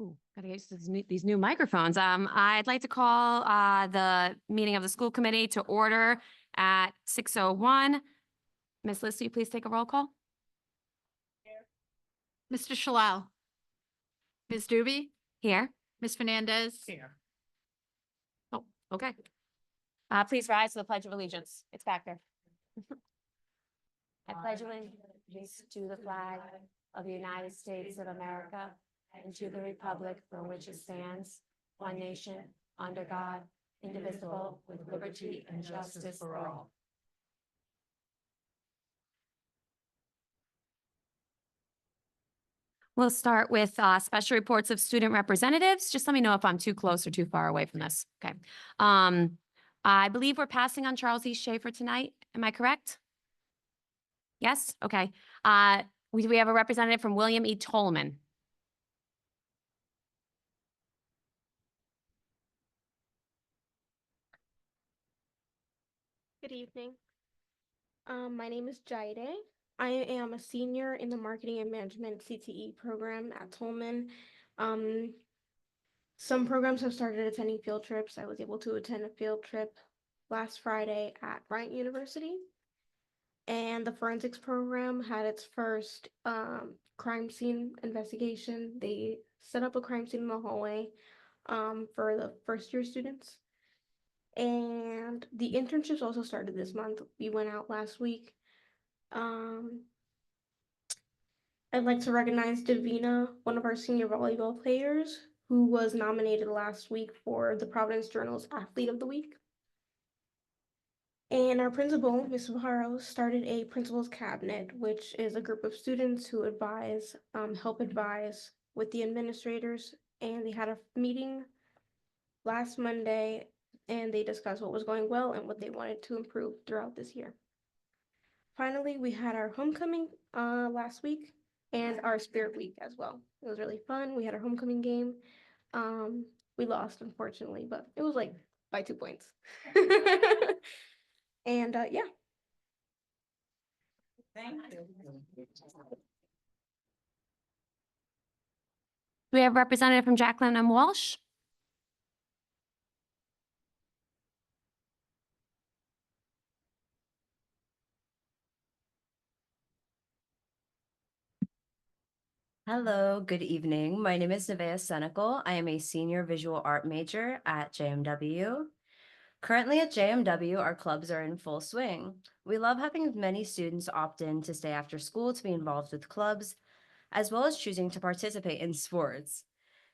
Ooh, gotta get used to these new microphones. I'd like to call the meeting of the school committee to order at 6:01. Ms. Liz, will you please take a roll call? Mr. Shalal. Ms. Doobie. Here. Ms. Fernandez. Here. Oh, okay. Please rise to the Pledge of Allegiance. It's back there. I pledge allegiance to the flag of the United States of America and to the republic for which it stands, one nation, under God, indivisible, with liberty and justice for all. We'll start with special reports of student representatives. Just let me know if I'm too close or too far away from this. Okay. I believe we're passing on Charles E. Schaefer tonight. Am I correct? Yes? Okay. We have a representative from William E. Tolman. Good evening. My name is Jaide. I am a senior in the Marketing and Management CTE program at Tolman. Some programs have started attending field trips. I was able to attend a field trip last Friday at Bryant University. And the forensics program had its first crime scene investigation. They set up a crime scene in the hallway for the first year students. And the internships also started this month. We went out last week. I'd like to recognize Davina, one of our senior volleyball players, who was nominated last week for the Providence Journal's Athlete of the Week. And our principal, Ms. Vajaro, started a principal's cabinet, which is a group of students who advise, help advise with the administrators. And they had a meeting last Monday, and they discussed what was going well and what they wanted to improve throughout this year. Finally, we had our homecoming last week and our spirit week as well. It was really fun. We had our homecoming game. We lost, unfortunately, but it was like by 2 points. And yeah. Thank you. We have a representative from Jacqueline M. Walsh. Hello, good evening. My name is Nevaeh Senecal. I am a senior visual art major at JMW. Currently at JMW, our clubs are in full swing. We love having many students opt in to stay after school to be involved with clubs, as well as choosing to participate in sports.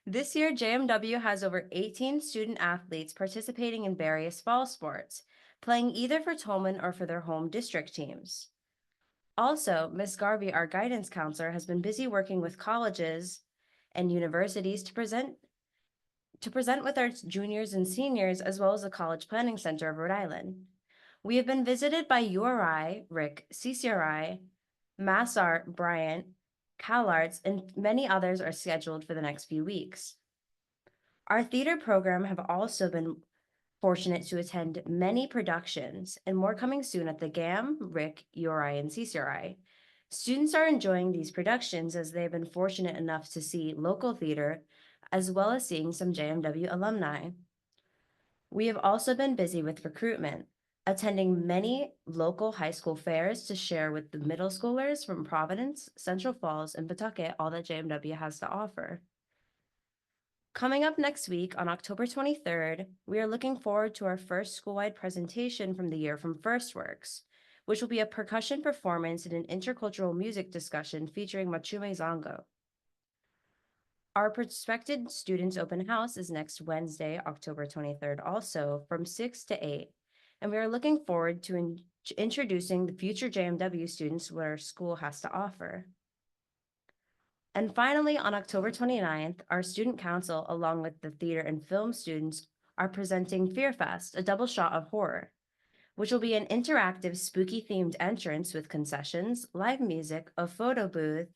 This year, JMW has over 18 student athletes participating in various fall sports, playing either for Tolman or for their home district teams. Also, Ms. Garvey, our guidance counselor, has been busy working with colleges and universities to present with our juniors and seniors, as well as the College Planning Center of Rhode Island. We have been visited by URI, RIC, CCRI, MassArt, Bryant, CalArts, and many others are scheduled for the next few weeks. Our theater program have also been fortunate to attend many productions, and more coming soon at the GAM, RIC, URI, and CCRI. Students are enjoying these productions as they have been fortunate enough to see local theater, as well as seeing some JMW alumni. We have also been busy with recruitment, attending many local high school fairs to share with the middle schoolers from Providence, Central Falls, and Pawtucket all that JMW has to offer. Coming up next week on October 23rd, we are looking forward to our first school-wide presentation from the year from FirstWorks, which will be a percussion performance and an intercultural music discussion featuring Machume Zongo. Our prospective students open house is next Wednesday, October 23rd, also from 6 to 8, and we are looking forward to introducing the future JMW students what our school has to offer. And finally, on October 29th, our student council, along with the theater and film students, are presenting Fear Fest, a double shot of horror, which will be an interactive spooky-themed entrance with concessions, live music, a photo booth,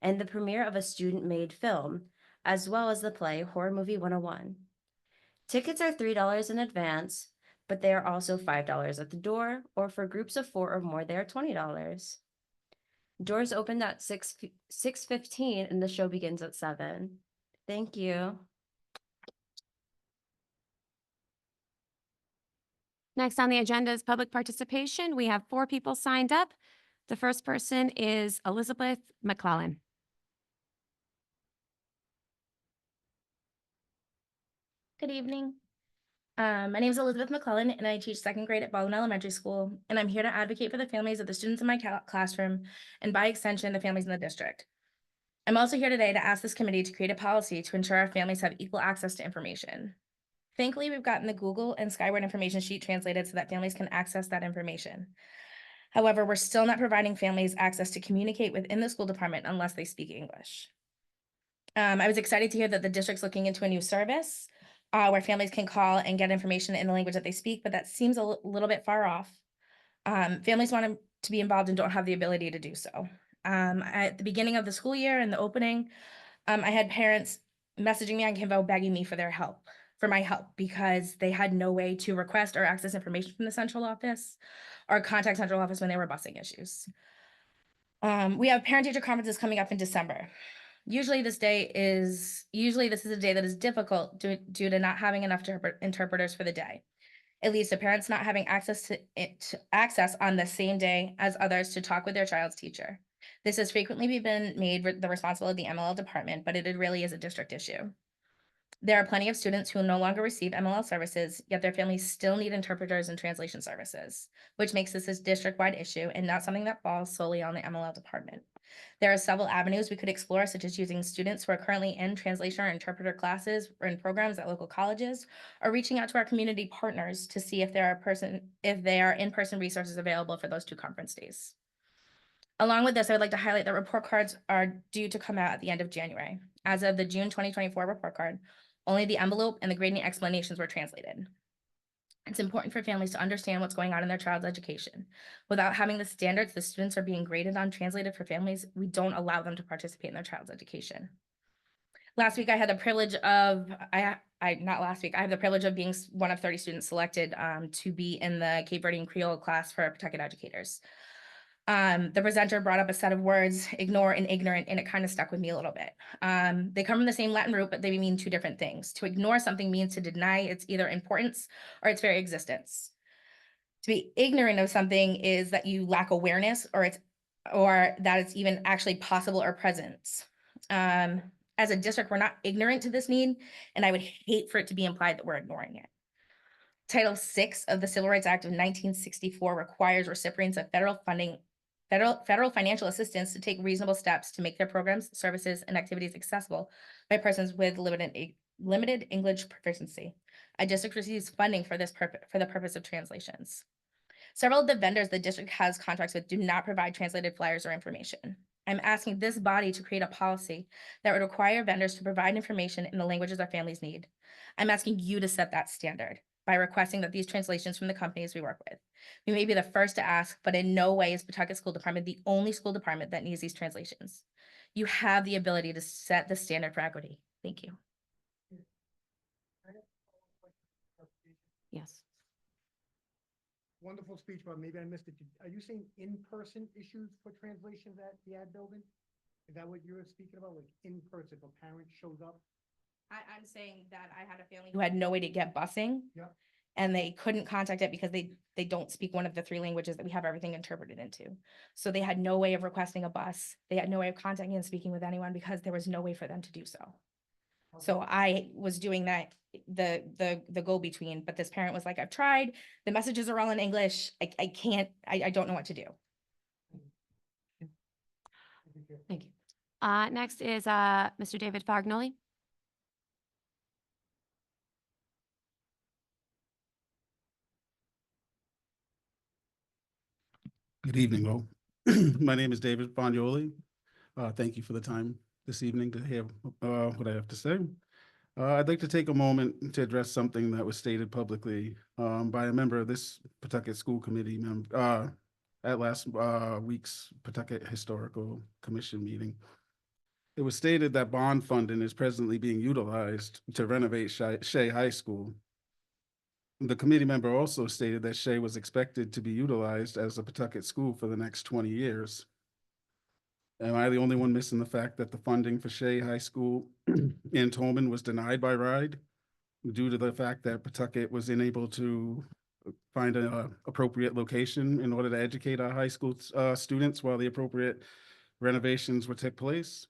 and the premiere of a student-made film, as well as the play Horror Movie 101. Tickets are $3 in advance, but they are also $5 at the door, or for groups of 4 or more, they are $20. Doors opened at 6:15 and the show begins at 7. Thank you. Next on the agenda is public participation. We have 4 people signed up. The first person is Elizabeth McClellan. Good evening. My name is Elizabeth McClellan, and I teach second grade at Baldwin Elementary School, and I'm here to advocate for the families of the students in my classroom, and by extension, the families in the district. I'm also here today to ask this committee to create a policy to ensure our families have equal access to information. Thankfully, we've gotten the Google and Skyward information sheet translated so that families can access that information. However, we're still not providing families access to communicate within the school department unless they speak English. I was excited to hear that the district's looking into a new service where families can call and get information in the language that they speak, but that seems a little bit far off. Families want to be involved and don't have the ability to do so. At the beginning of the school year and the opening, I had parents messaging me on Canvo begging me for my help, because they had no way to request or access information from the central office or contact central office when there were busing issues. We have parent-teacher conferences coming up in December. Usually this is a day that is difficult due to not having enough interpreters for the day. It leads to parents not having access on the same day as others to talk with their child's teacher. This has frequently been made the responsibility of the MLL department, but it really is a district issue. There are plenty of students who no longer receive MLL services, yet their families still need interpreters and translation services, which makes this a district-wide issue and not something that falls solely on the MLL department. There are several avenues we could explore, such as using students who are currently in translation or interpreter classes or in programs at local colleges, or reaching out to our community partners to see if there are in-person resources available for those 2 conference days. Along with this, I would like to highlight that report cards are due to come out at the end of January. As of the June 2024 report card, only the envelope and the grading explanations were translated. It's important for families to understand what's going on in their child's education. Without having the standards the students are being graded on translated for families, we don't allow them to participate in their child's education. Last week, I had the privilege of, not last week, I have the privilege of being one of 30 students selected to be in the Cape Verdean Creole class for Pawtucket educators. The presenter brought up a set of words, ignore and ignorant, and it kind of stuck with me a little bit. They come from the same Latin root, but they mean 2 different things. To ignore something means to deny its either importance or its very existence. To be ignorant of something is that you lack awareness or that it's even actually possible or present. As a district, we're not ignorant to this need, and I would hate for it to be implied that we're ignoring it. Title VI of the Civil Rights Act of 1964 requires recipients of federal financial assistance to take reasonable steps to make their programs, services, and activities accessible by persons with limited English proficiency. A district receives funding for the purpose of translations. Several of the vendors the district has contracts with do not provide translated flyers or information. I'm asking this body to create a policy that would require vendors to provide information in the languages our families need. I'm asking you to set that standard by requesting that these translations from the companies we work with. We may be the first to ask, but in no way is Pawtucket School Department the only school department that needs these translations. You have the ability to set the standard for equity. Thank you. Yes. Wonderful speech, but maybe I missed it. Are you saying in-person issues for translations at the ad building? Is that what you were speaking about, like in person, if a parent shows up? I'm saying that I had a family who had no way to get busing. Yeah. And they couldn't contact it because they don't speak one of the 3 languages that we have everything interpreted into. So they had no way of requesting a bus. They had no way of contacting and speaking with anyone because there was no way for them to do so. So I was doing that, the go-between, but this parent was like, I've tried, the messages are all in English. I can't, I don't know what to do. Thank you. Next is Mr. David Fagnoli. Good evening, all. My name is David Fagnoli. Thank you for the time this evening to hear what I have to say. I'd like to take a moment to address something that was stated publicly by a member of this Pawtucket School Committee at last week's Pawtucket Historical Commission meeting. It was stated that bond funding is presently being utilized to renovate Shea High School. The committee member also stated that Shea was expected to be utilized as a Pawtucket school for the next 20 years. Am I the only one missing the fact that the funding for Shea High School in Tolman was denied by RIDE due to the fact that Pawtucket was unable to find an appropriate location in order to educate our high school students while the appropriate renovations would take place?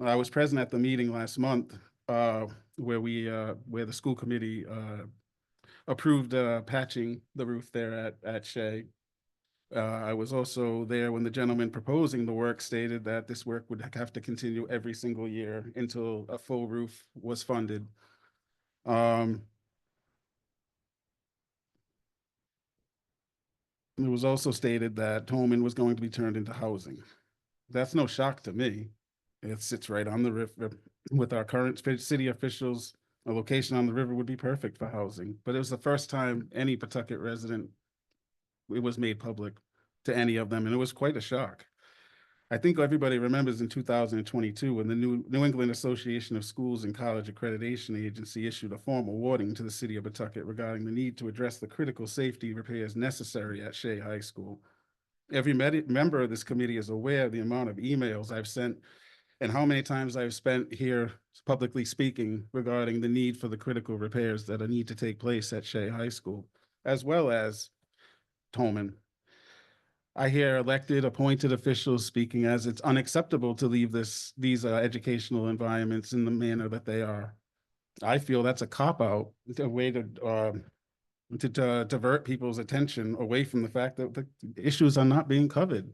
I was present at the meeting last month where the school committee approved patching the roof there at Shea. I was also there when the gentleman proposing the work stated that this work would have to continue every single year until a full roof was funded. It was also stated that Tolman was going to be turned into housing. That's no shock to me. It sits right on the river. With our current city officials, a location on the river would be perfect for housing. But it was the first time any Pawtucket resident, it was made public to any of them, and it was quite a shock. I think everybody remembers in 2022 when the New England Association of Schools and College Accreditation Agency issued a formal warning to the city of Pawtucket regarding the need to address the critical safety repairs necessary at Shea High School. Every member of this committee is aware of the amount of emails I've sent and how many times I've spent here publicly speaking regarding the need for the critical repairs that need to take place at Shea High School, as well as Tolman. I hear elected, appointed officials speaking as it's unacceptable to leave these educational environments in the manner that they are. I feel that's a cop-out, a way to divert people's attention away from the fact that the issues are not being covered.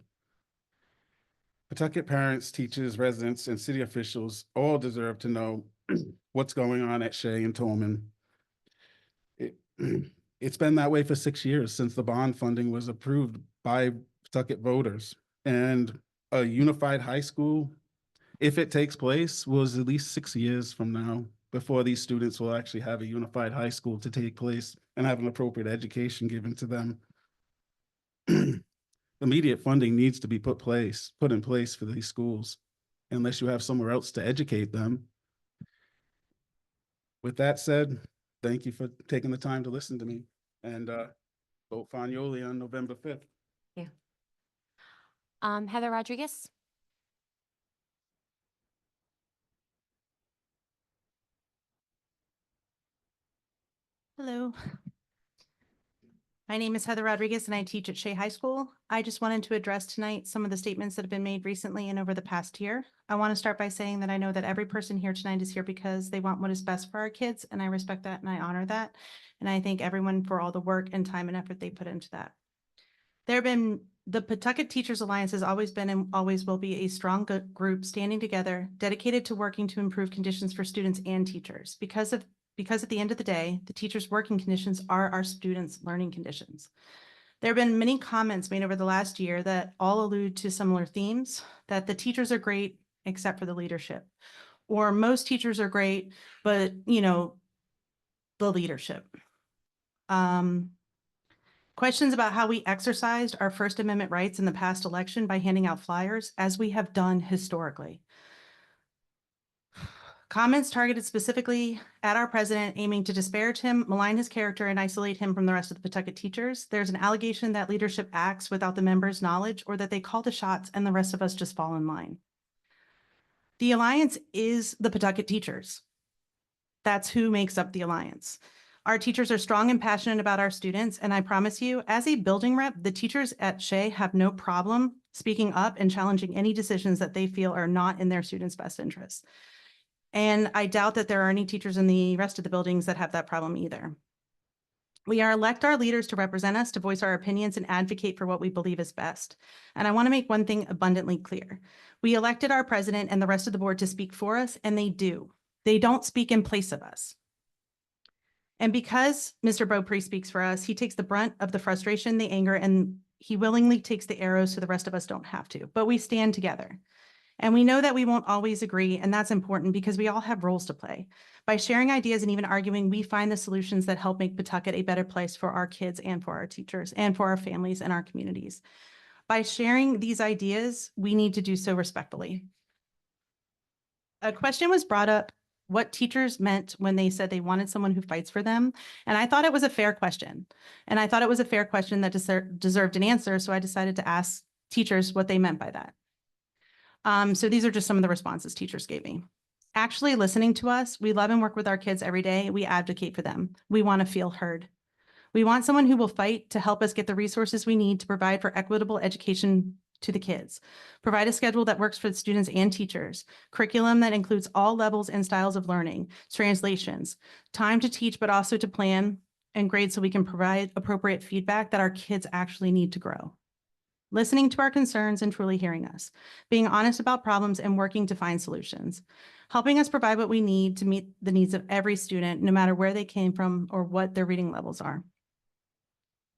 Pawtucket parents, teachers, residents, and city officials all deserve to know what's going on at Shea and Tolman. It's been that way for 6 years since the bond funding was approved by Pawtucket voters. And a unified high school, if it takes place, was at least 6 years from now before these students will actually have a unified high school to take place and have an appropriate education given to them. Immediate funding needs to be put in place for these schools, unless you have somewhere else to educate them. With that said, thank you for taking the time to listen to me, and vote Fagnoli on November 5th. Heather Rodriguez. Hello. My name is Heather Rodriguez and I teach at Shea High School. I just wanted to address tonight some of the statements that have been made recently and over the past year. I want to start by saying that I know that every person here tonight is here because they want what is best for our kids, and I respect that and I honor that. And I thank everyone for all the work and time and effort they put into that. The Pawtucket Teachers Alliance has always been and always will be a strong group standing together, dedicated to working to improve conditions for students and teachers. Because at the end of the day, the teachers' working conditions are our students' learning conditions. There have been many comments made over the last year that all allude to similar themes, that the teachers are great except for the leadership, or most teachers are great, but the leadership. Questions about how we exercised our First Amendment rights in the past election by handing out flyers, as we have done historically. Comments targeted specifically at our president, aiming to disparage him, malign his character, and isolate him from the rest of the Pawtucket teachers. There's an allegation that leadership acts without the members' knowledge, or that they call the shots and the rest of us just fall in line. The Alliance is the Pawtucket teachers. That's who makes up the Alliance. Our teachers are strong and passionate about our students, and I promise you, as a building rep, the teachers at Shea have no problem speaking up and challenging any decisions that they feel are not in their students' best interests. And I doubt that there are any teachers in the rest of the buildings that have that problem either. We elect our leaders to represent us, to voice our opinions and advocate for what we believe is best. And I want to make one thing abundantly clear. We elected our president and the rest of the board to speak for us, and they do. They don't speak in place of us. And because Mr. Beaupre speaks for us, he takes the brunt of the frustration, the anger, and he willingly takes the arrows so the rest of us don't have to. But we stand together. And we know that we won't always agree, and that's important because we all have roles to play. By sharing ideas and even arguing, we find the solutions that help make Pawtucket a better place for our kids and for our teachers and for our families and our communities. By sharing these ideas, we need to do so respectfully. A question was brought up, what teachers meant when they said they wanted someone who fights for them. And I thought it was a fair question. And I thought it was a fair question that deserved an answer. So I decided to ask teachers what they meant by that. So these are just some of the responses teachers gave me. Actually listening to us, we love and work with our kids every day. We advocate for them. We want to feel heard. We want someone who will fight to help us get the resources we need to provide for equitable education to the kids, provide a schedule that works for the students and teachers, curriculum that includes all levels and styles of learning, translations, time to teach, but also to plan and grade so we can provide appropriate feedback that our kids actually need to grow. Listening to our concerns and truly hearing us, being honest about problems and working to find solutions, helping us provide what we need to meet the needs of every student, no matter where they came from or what their reading levels are.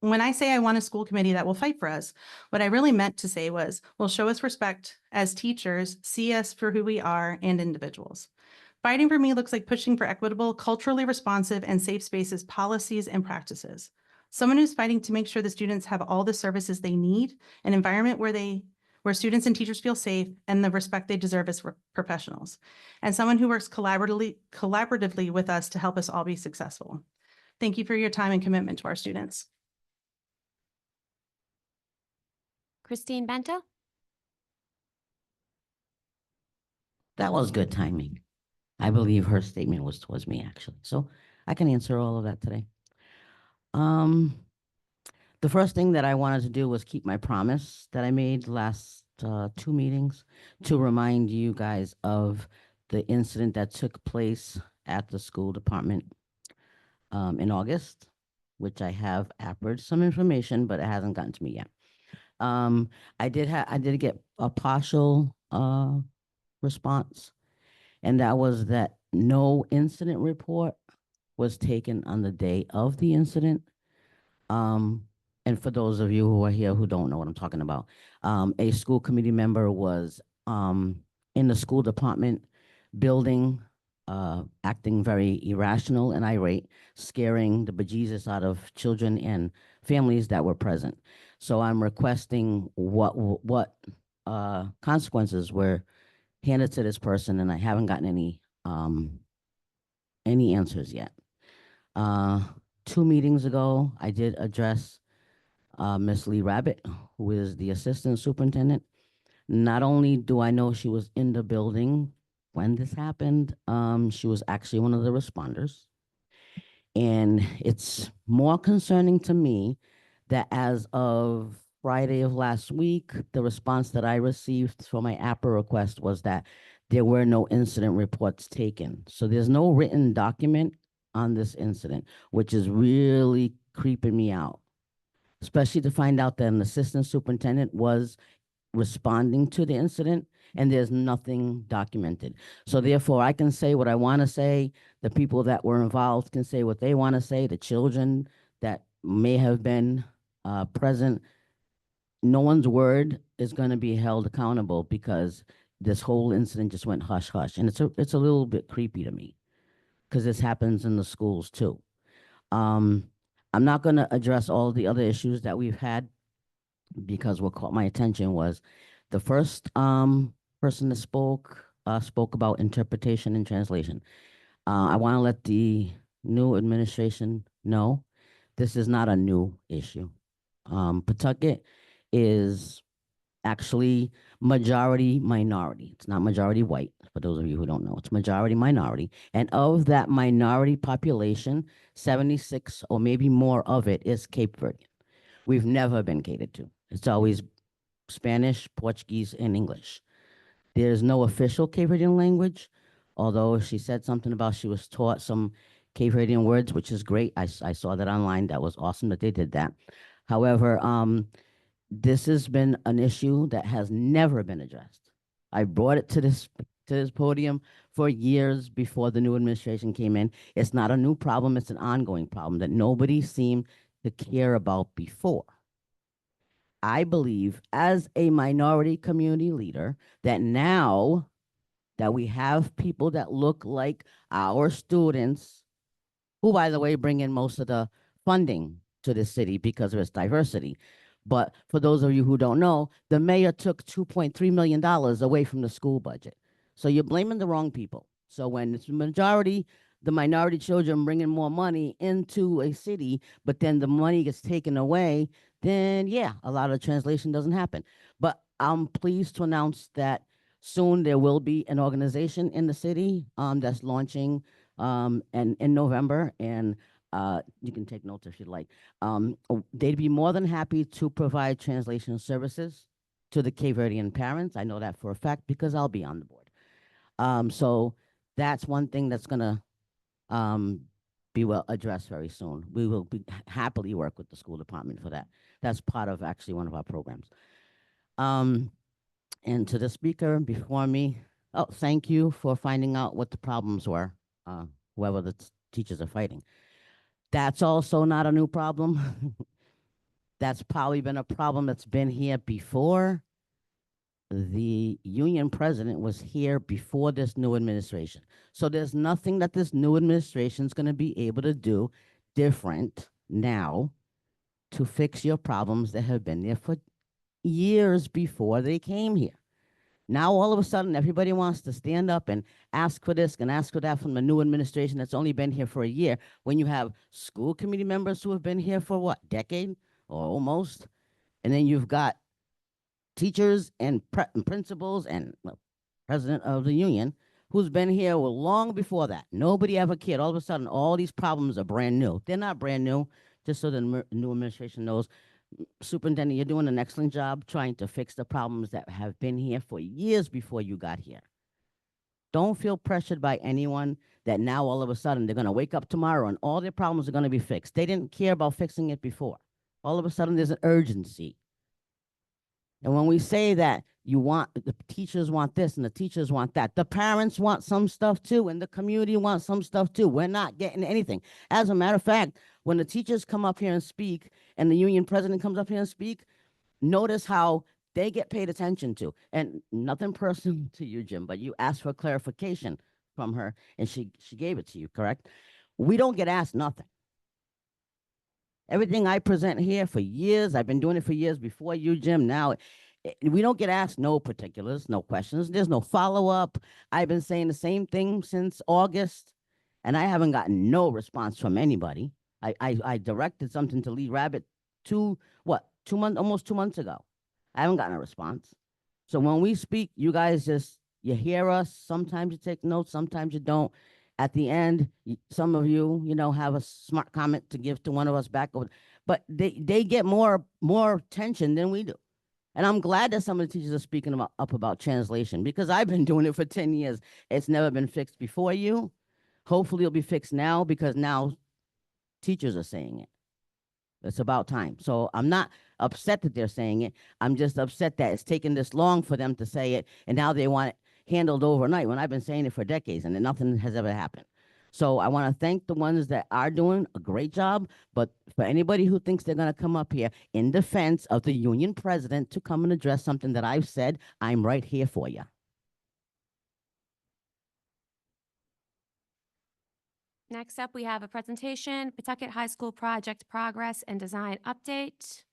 When I say I want a school committee that will fight for us, what I really meant to say was, will show us respect as teachers, see us for who we are and individuals. Fighting for me looks like pushing for equitable, culturally responsive, and safe spaces, policies, and practices. Someone who's fighting to make sure the students have all the services they need, an environment where students and teachers feel safe and the respect they deserve as professionals, and someone who works collaboratively with us to help us all be successful. Thank you for your time and commitment to our students. Christine Bento? That was good timing. I believe her statement was towards me, actually. So I can answer all of that today. The first thing that I wanted to do was keep my promise that I made last 2 meetings to remind you guys of the incident that took place at the school department in August, which I have appered some information, but it hasn't gotten to me yet. I did get a partial response, and that was that no incident report was taken on the day of the incident. And for those of you who are here who don't know what I'm talking about, a school committee member was in the school department building, acting very irrational and irate, scaring the bejesus out of children and families that were present. So I'm requesting what consequences were handed to this person, and I haven't gotten any answers yet. 2 meetings ago, I did address Miss Lee Rabbit, who is the assistant superintendent. Not only do I know she was in the building when this happened, she was actually one of the responders. And it's more concerning to me that as of Friday of last week, the response that I received for my APRA request was that there were no incident reports taken. So there's no written document on this incident, which is really creeping me out, especially to find out that an assistant superintendent was responding to the incident and there's nothing documented. So therefore, I can say what I want to say. The people that were involved can say what they want to say. The children that may have been present, no one's word is going to be held accountable because this whole incident just went hush hush. And it's a little bit creepy to me because this happens in the schools too. I'm not going to address all the other issues that we've had because what caught my attention was the first person that spoke about interpretation and translation. I want to let the new administration know this is not a new issue. Pawtucket is actually majority minority. It's not majority white, for those of you who don't know. It's majority minority. And of that minority population, 76 or maybe more of it is Cape Verdean. We've never been catered to. It's always Spanish, Portuguese, and English. There's no official Cape Verdean language, although she said something about she was taught some Cape Verdean words, which is great. I saw that online. That was awesome that they did that. However, this has been an issue that has never been addressed. I brought it to this podium for years before the new administration came in. It's not a new problem. It's an ongoing problem that nobody seemed to care about before. I believe as a minority community leader that now that we have people that look like our students, who, by the way, bring in most of the funding to the city because of its diversity. But for those of you who don't know, the mayor took $2.3 million away from the school budget. So you're blaming the wrong people. So when it's the minority children bringing more money into a city, but then the money gets taken away, then yeah, a lot of translation doesn't happen. But I'm pleased to announce that Soon, there will be an organization in the city that's launching and in November, and you can take notes if you'd like. They'd be more than happy to provide translation services to the Cape Verdean parents. I know that for a fact because I'll be on the board. So that's one thing that's gonna be well addressed very soon. We will happily work with the school department for that. That's part of actually one of our programs. And to the speaker before me, oh, thank you for finding out what the problems were, whoever the teachers are fighting. That's also not a new problem. That's probably been a problem that's been here before. The union president was here before this new administration. So there's nothing that this new administration is going to be able to do different now to fix your problems that have been there for years before they came here. Now, all of a sudden, everybody wants to stand up and ask for this and ask for that from the new administration that's only been here for a year, when you have school committee members who have been here for what, decade or almost? And then you've got teachers and principals and president of the union who's been here long before that. Nobody ever cared. All of a sudden, all these problems are brand new. They're not brand new, just so the new administration knows. Superintendent, you're doing an excellent job trying to fix the problems that have been here for years before you got here. Don't feel pressured by anyone that now all of a sudden they're going to wake up tomorrow and all their problems are going to be fixed. They didn't care about fixing it before. All of a sudden there's an urgency. And when we say that the teachers want this and the teachers want that, the parents want some stuff too, and the community wants some stuff too. We're not getting anything. As a matter of fact, when the teachers come up here and speak and the union president comes up here and speak, notice how they get paid attention to. And nothing personal to you, Jim, but you asked for clarification from her and she gave it to you, correct? We don't get asked nothing. Everything I present here for years, I've been doing it for years before you, Jim. Now, we don't get asked no particulars, no questions. There's no follow-up. I've been saying the same thing since August, and I haven't gotten no response from anybody. I directed something to Lee Rabbit almost 2 months ago. I haven't gotten a response. So when we speak, you guys you hear us. Sometimes you take notes, sometimes you don't. At the end, some of you, have a smart comment to give to one of us back. But they get more attention than we do. And I'm glad that some of the teachers are speaking up about translation, because I've been doing it for 10 years. It's never been fixed before you. Hopefully it'll be fixed now, because now teachers are saying it. It's about time. So I'm not upset that they're saying it. I'm just upset that it's taken this long for them to say it, and now they want it handled overnight, when I've been saying it for decades and nothing has ever happened. So I want to thank the ones that are doing a great job, but for anybody who thinks they're going to come up here in defense of the union president to come and address something that I've said, I'm right here for you. Next up, we have a presentation, Pawtucket High School Project Progress and Design Update.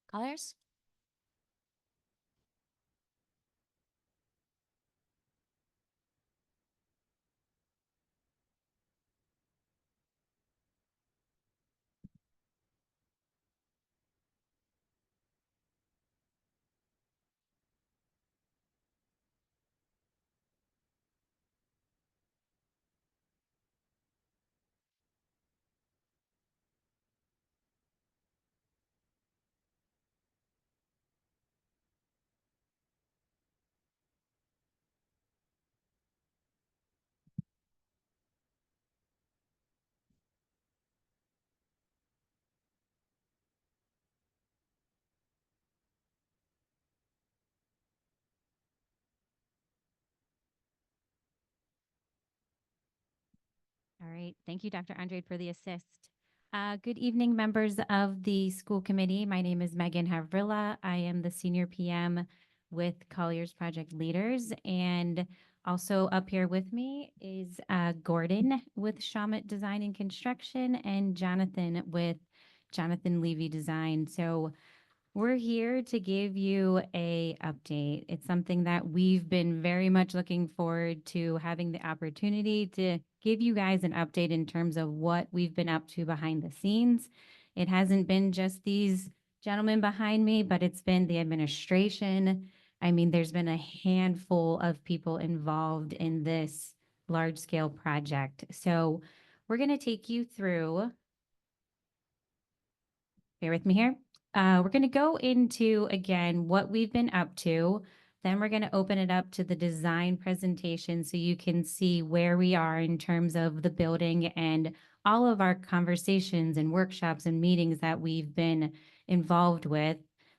Colors? All right. Thank you, Dr. Andrade, for the assist. Good evening, members of the school committee. My name is Megan Havrilla. I am the senior PM with Collier's Project Leaders. And also up here with me is Gordon with Shawmut Design and Construction, and Jonathan with Jonathan Levy Design. So we're here to give you a update. It's something that we've been very much looking forward to, having the opportunity to give you guys an update in terms of what we've been up to behind the scenes. It hasn't been just these gentlemen behind me, but it's been the administration I mean, there's been a handful of people involved in this large-scale project. So we're going to take you through, bear with me here. We're going to go into, again, what we've been up to. Then we're going to open it up to the design presentation so you can see where we are in terms of the building and all of our conversations and workshops and meetings that we've been involved with.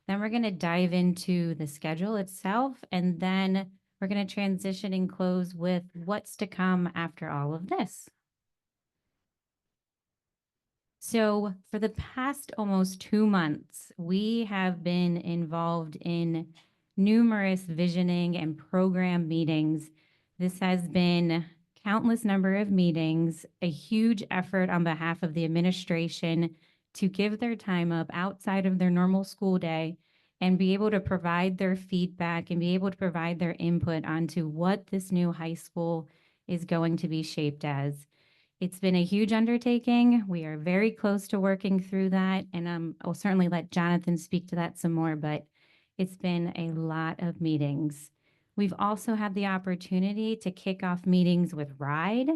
Then we're going to dive into the schedule itself, and then we're going to transition and close with what's to come after all of this. So for the past almost 2 months, we have been involved in numerous visioning and program meetings. This has been countless number of meetings, a huge effort on behalf of the administration to give their time up outside of their normal school day and be able to provide their feedback and be able to provide their input onto what this new high school is going to be shaped as. It's been a huge undertaking. We are very close to working through that, and I'll certainly let Jonathan speak to that some more, but it's been a lot of meetings. We've also had the opportunity to kick off meetings with RIDE.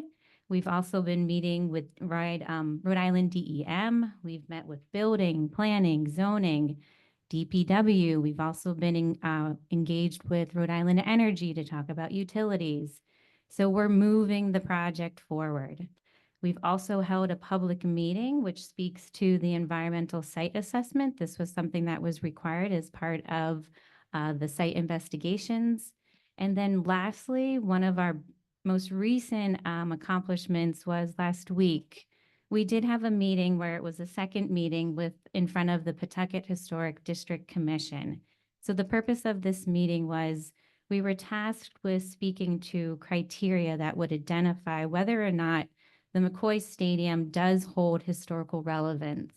We've also been meeting with RIDE, Rhode Island DEM. We've met with building, planning, zoning, DPW. We've also been engaged with Rhode Island Energy to talk about utilities. So we're moving the project forward. We've also held a public meeting which speaks to the environmental site assessment. This was something that was required as part of the site investigations. And then lastly, one of our most recent accomplishments was last week. We did have a meeting where it was a second meeting in front of the Pawtucket Historic District Commission. So the purpose of this meeting was we were tasked with speaking to criteria that would identify whether or not the McCoy Stadium does hold historical relevance.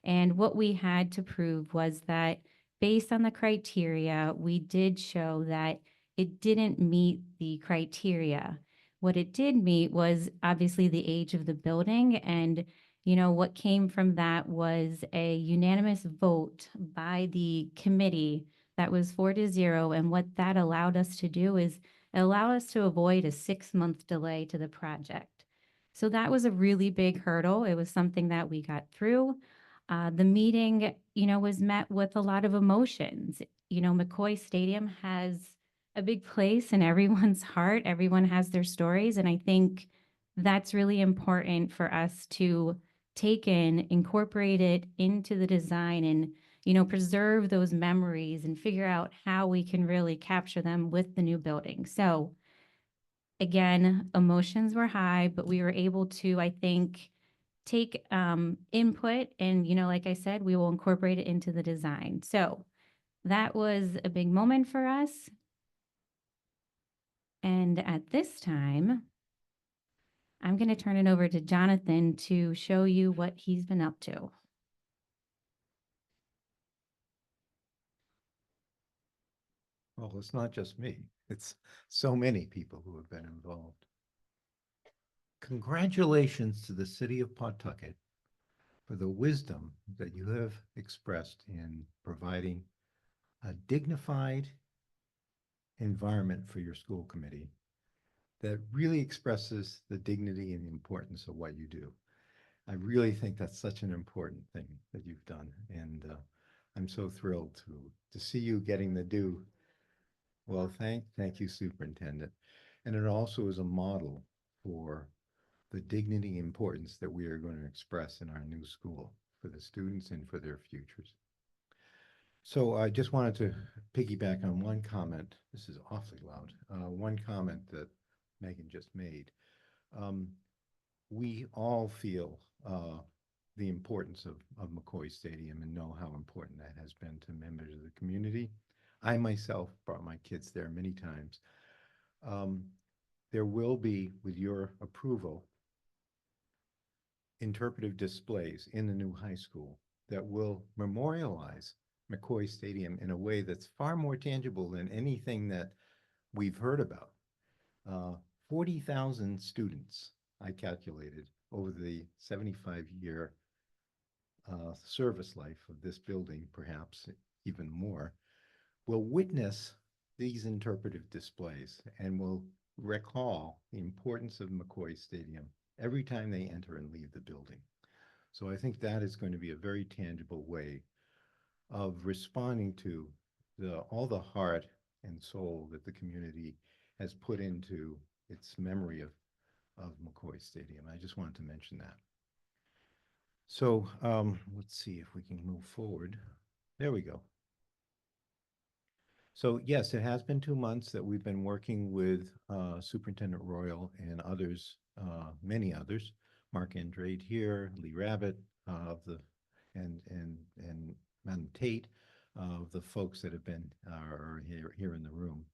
And what we had to prove was that based on the criteria, we did show that it didn't meet the criteria. What it did meet was obviously the age of the building. And, you know, what came from that was a unanimous vote by the committee that was 4-0. And what that allowed us to do is it allowed us to avoid a 6-month delay to the project. So that was a really big hurdle. It was something that we got through. The meeting, you know, was met with a lot of emotions. You know, McCoy Stadium has a big place in everyone's heart. Everyone has their stories. And I think that's really important for us to take in, incorporate it into the design and, you know, preserve those memories and figure out how we can really capture them with the new building. So again, emotions were high, but we were able to, I think, take input and, you know, like I said, we will incorporate it into the design. So that was a big moment for us. And at this time, I'm going to turn it over to Jonathan to show you what he's been up to. Well, it's not just me. It's so many people who have been involved. Congratulations to the city of Pawtucket for the wisdom that you have expressed in providing a dignified environment for your school committee that really expresses the dignity and the importance of what you do. I really think that's such an important thing that you've done. And I'm so thrilled to see you getting the due. Well, thank you, Superintendent. And it also is a model for the dignity and importance that we are going to express in our new school for the students and for their futures. So I just wanted to piggyback on one comment. This is awfully loud. One comment that Megan just made. We all feel the importance of McCoy Stadium and know how important that has been to members of the community. I myself brought my kids there many times. There will be, with your approval, interpretive displays in the new high school that will memorialize McCoy Stadium in a way that's far more tangible than anything that we've heard about. 40,000 students, I calculated, over the 75-year service life of this building, perhaps even more, will witness these interpretive displays and will recall the importance of McCoy Stadium every time they enter and leave the building. So I think that is going to be a very tangible way of responding to all the heart and soul that the community has put into its memory of McCoy Stadium. I just wanted to mention that. So let's see if we can move forward. There we go. So yes, it has been 2 months that we've been working with Superintendent Royal and others, many others, Mark Andrade here, Lee Rabbit and Madam Tate, the folks that have been are here in the room.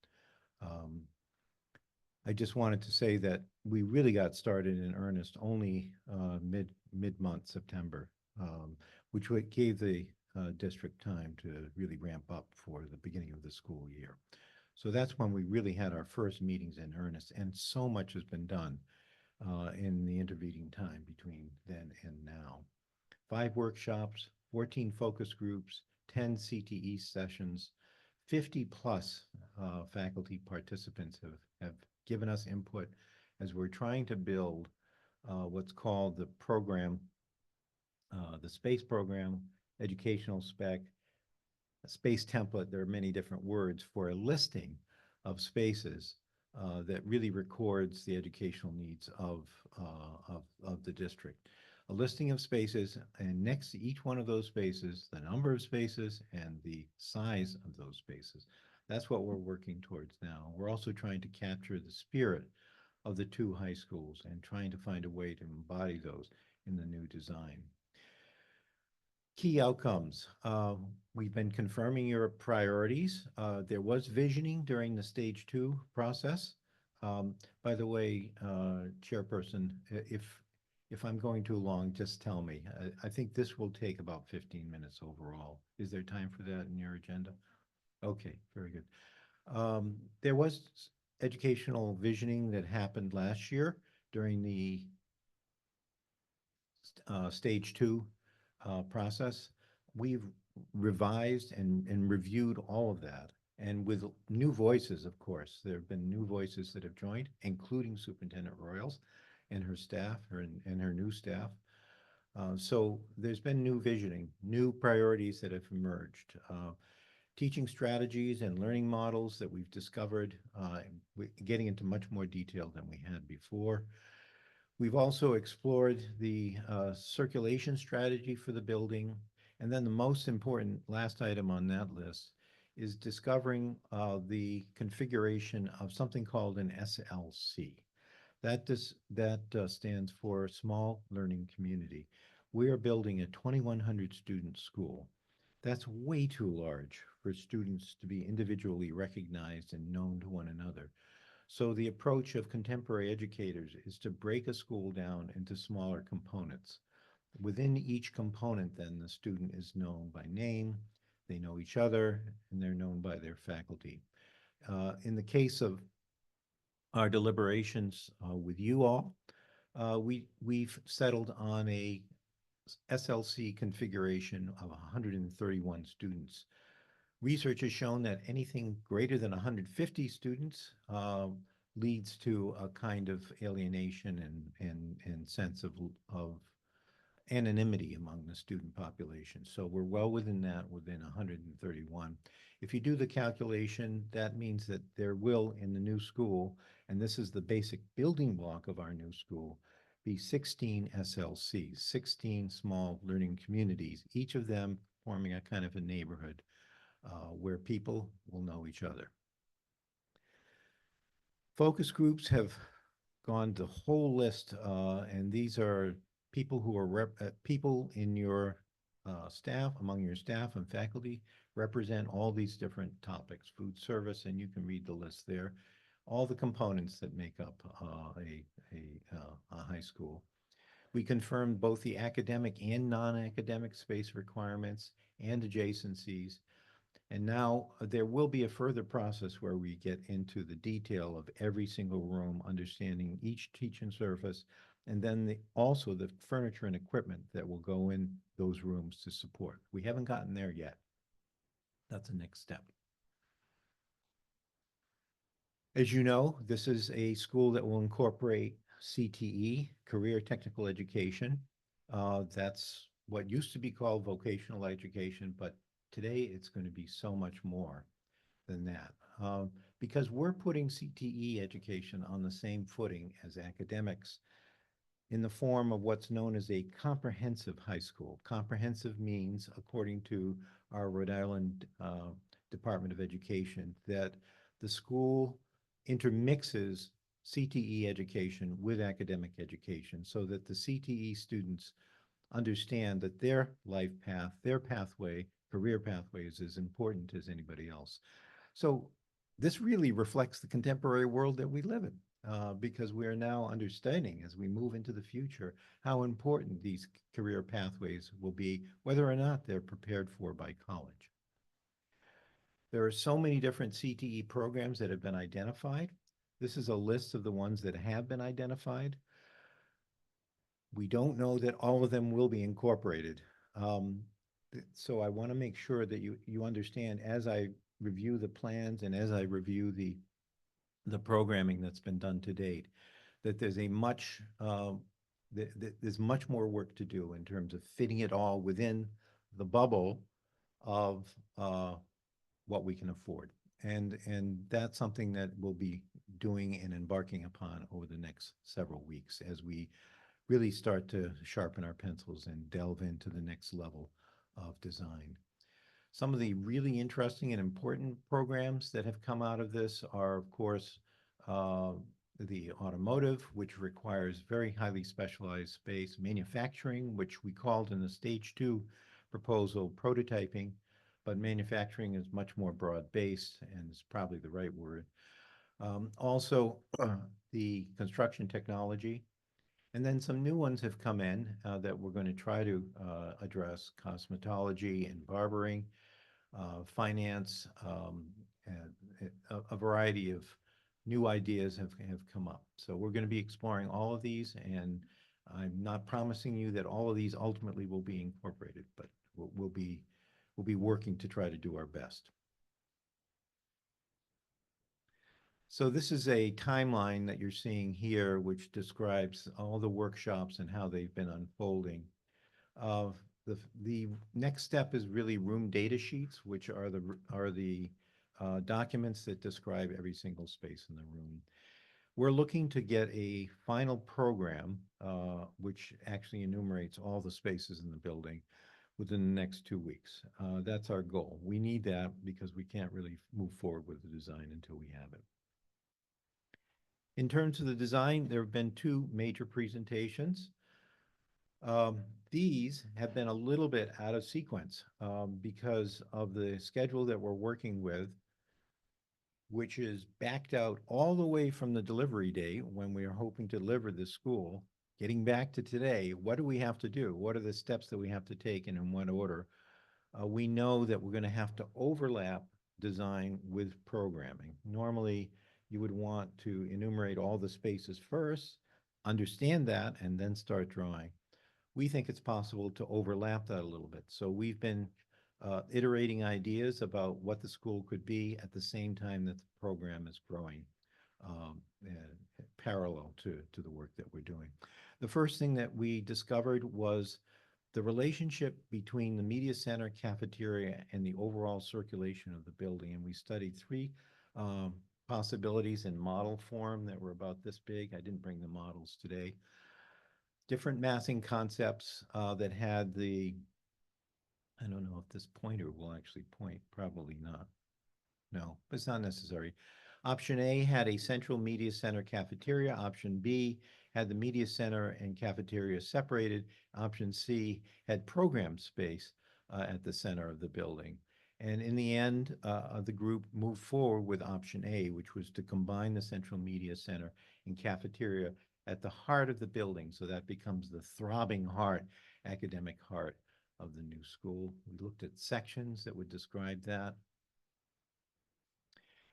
I just wanted to say that we really got started in earnest only mid-month September, which gave the district time to really ramp up for the beginning of the school year. So that's when we really had our first meetings in earnest, and so much has been done in the intervening time between then and now. 5 workshops, 14 focus groups, 10 CTE sessions, 50 plus faculty participants have given us input as we're trying to build what's called the program, the SPACE program, educational spec, a SPACE template. There are many different words for a listing of spaces that really records the educational needs of the district. A listing of spaces, and next to each one of those spaces, the number of spaces and the size of those spaces. That's what we're working towards now. We're also trying to capture the spirit of the 2 high schools and trying to find a way to embody those in the new design. Key outcomes. We've been confirming your priorities. There was visioning during the stage 2 process. By the way, Chairperson, if I'm going too long, just tell me. I think this will take about 15 minutes overall. Is there time for that in your agenda? Okay, very good. There was educational visioning that happened last year during the stage 2 process. We've revised and reviewed all of that, and with new voices, of course. There have been new voices that have joined, including Superintendent Royals and her staff, and her new staff. So there's been new visioning, new priorities that have emerged. Teaching strategies and learning models that we've discovered, getting into much more detail than we had before. We've also explored the circulation strategy for the building. And then the most important last item on that list is discovering the configuration of something called an SLC. That stands for Small Learning Community. We are building a 2,100 student school. That's way too large for students to be individually recognized and known to one another. So the approach of contemporary educators is to break a school down into smaller components. Within each component, then, the student is known by name, they know each other, and they're known by their faculty. In the case of our deliberations with you all, we've settled on a SLC configuration of 131 students. Research has shown that anything greater than 150 students leads to a kind of alienation and sense of anonymity among the student population. So we're well within that, within 131. If you do the calculation, that means that there will, in the new school, and this is the basic building block of our new school, be 16 SLCs, 16 small learning communities, each of them forming a kind of a neighborhood where people will know each other. Focus groups have gone the whole list, and these are people who are people in your staff, among your staff and faculty, represent all these different topics, food service, and you can read the list there, all the components that make up a high school. We confirmed both the academic and non-academic space requirements and adjacencies. And now there will be a further process where we get into the detail of every single room, understanding each teaching surface, and then also the furniture and equipment that will go in those rooms to support. We haven't gotten there yet. That's the next step. As you know, this is a school that will incorporate CTE, Career Technical Education. That's what used to be called vocational education, but today it's going to be so much more than that. Because we're putting CTE education on the same footing as academics in the form of what's known as a comprehensive high school. Comprehensive means, according to our Rhode Island Department of Education, that the school intermixes CTE education with academic education so that the CTE students understand that their life path, their pathway, career pathway is as important as anybody else. So this really reflects the contemporary world that we live in. Because we are now understanding as we move into the future how important these career pathways will be, whether or not they're prepared for by college. There are so many different CTE programs that have been identified. This is a list of the ones that have been identified. We don't know that all of them will be incorporated. So I want to make sure that you understand as I review the plans and as I review the programming that's been done to date, that there's there's much more work to do in terms of fitting it all within the bubble of what we can afford. And that's something that we'll be doing and embarking upon over the next several weeks as we really start to sharpen our pencils and delve into the next level of design. Some of the really interesting and important programs that have come out of this are, of course, the automotive, which requires very highly specialized space, manufacturing, which we called in the stage 2 proposal prototyping, but manufacturing is much more broad-based and is probably the right word. Also, the construction technology. And then some new ones have come in that we're going to try to address: cosmetology and barbering, finance, and a variety of new ideas have come up. So we're going to be exploring all of these, and I'm not promising you that all of these ultimately will be incorporated, but we'll be working to try to do our best. So this is a timeline that you're seeing here, which describes all the workshops and how they've been unfolding. The next step is really room data sheets, which are the documents that describe every single space in the room. We're looking to get a final program, which actually enumerates all the spaces in the building within the next 2 weeks. That's our goal. We need that because we can't really move forward with the design until we have it. In terms of the design, there have been 2 major presentations. These have been a little bit out of sequence because of the schedule that we're working with, which is backed out all the way from the delivery date when we are hoping to deliver the school, getting back to today. What do we have to do? What are the steps that we have to take and in what order? We know that we're going to have to overlap design with programming. Normally, you would want to enumerate all the spaces first, understand that, and then start drawing. We think it's possible to overlap that a little bit. So we've been iterating ideas about what the school could be at the same time that the program is growing parallel to the work that we're doing. The first thing that we discovered was the relationship between the media center, cafeteria, and the overall circulation of the building. And we studied 3 possibilities in model form that were about this big. I didn't bring the models today. Different massing concepts that had I don't know if this pointer will actually point, probably not. No, but it's not necessary. Option A had a central media center cafeteria. Option B had the media center and cafeteria separated. Option C had program space at the center of the building. And in the end, the group moved forward with option A, which was to combine the central media center and cafeteria at the heart of the building. So that becomes the throbbing heart, academic heart of the new school. We looked at sections that would describe that.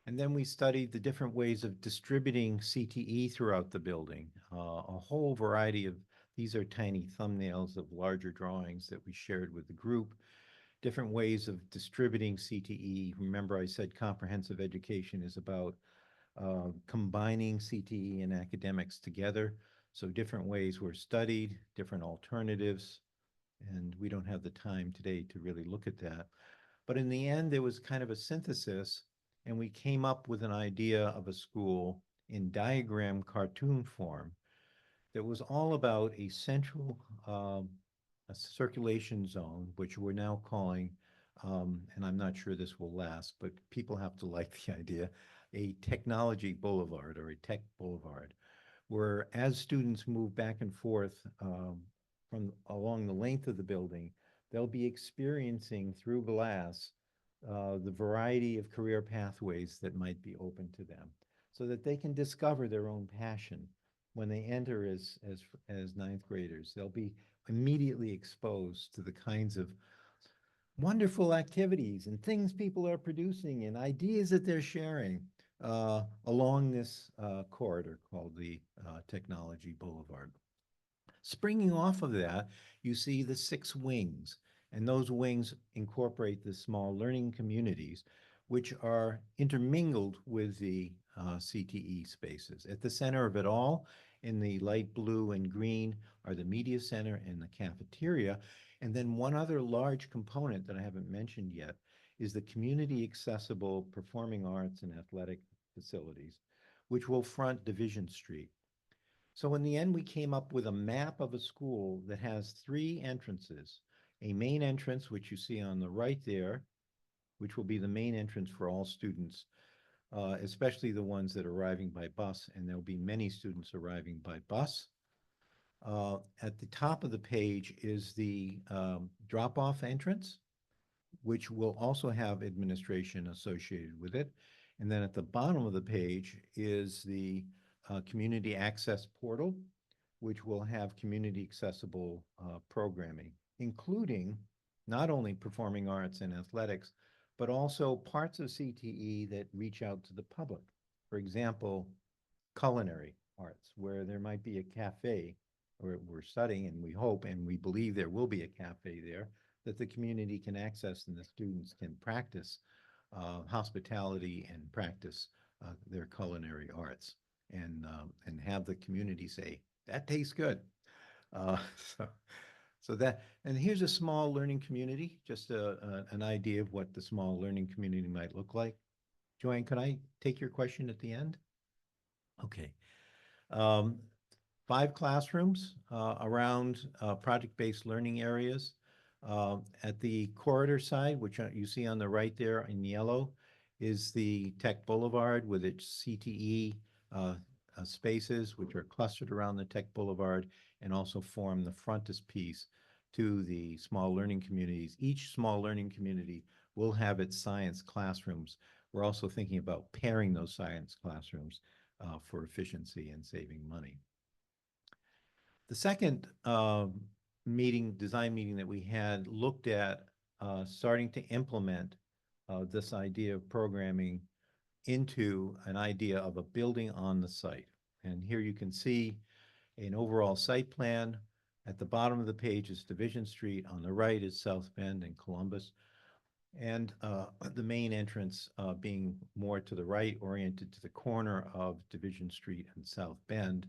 And then we studied the different ways of distributing CTE throughout the building. A whole variety of, these are tiny thumbnails of larger drawings that we shared with the group. Different ways of distributing CTE. Remember, I said comprehensive education is about combining CTE and academics together. So different ways were studied, different alternatives, and we don't have the time today to really look at that. But in the end, there was kind of a synthesis, and we came up with an idea of a school in diagram cartoon form that was all about a central a circulation zone, which we're now calling, and I'm not sure this will last, but people have to like the idea, a technology boulevard or a tech boulevard, where as students move back and forth from along the length of the building, they'll be experiencing through glass the variety of career pathways that might be open to them, so that they can discover their own passion when they enter as ninth graders. They'll be immediately exposed to the kinds of wonderful activities and things people are producing and ideas that they're sharing along this corridor called the Technology Boulevard. Springing off of that, you see the 6 wings, and those wings incorporate the small learning communities, which are intermingled with the CTE spaces. At the center of it all, in the light blue and green, are the media center and the cafeteria. And then one other large component that I haven't mentioned yet is the community accessible performing arts and athletic facilities, which will front Division Street. So in the end, we came up with a map of a school that has 3 entrances, a main entrance, which you see on the right there, which will be the main entrance for all students, especially the ones that are arriving by bus, and there'll be many students arriving by bus. At the top of the page is the drop-off entrance, which will also have administration associated with it. And then at the bottom of the page is the community access portal, which will have community accessible programming, including not only performing arts and athletics, but also parts of CTE that reach out to the public. For example, culinary arts, where there might be a cafe, or we're studying and we hope and we believe there will be a cafe there that the community can access and the students can practice hospitality and practice their culinary arts, and have the community say, that tastes good. So that, and here's a small learning community, just an idea of what the small learning community might look like. Joanne, could I take your question at the end? Okay. 5 classrooms around project-based learning areas. At the corridor side, which you see on the right there in yellow, is the Tech Boulevard with its CTE spaces, which are clustered around the Tech Boulevard and also form the frontispiece to the small learning communities. Each small learning community will have its science classrooms. We're also thinking about pairing those science classrooms for efficiency and saving money. The second design meeting that we had looked at starting to implement this idea of programming into an idea of a building on the site. And here you can see an overall site plan. At the bottom of the page is Division Street. On the right is South Bend and Columbus. And the main entrance being more to the right, oriented to the corner of Division Street and South Bend.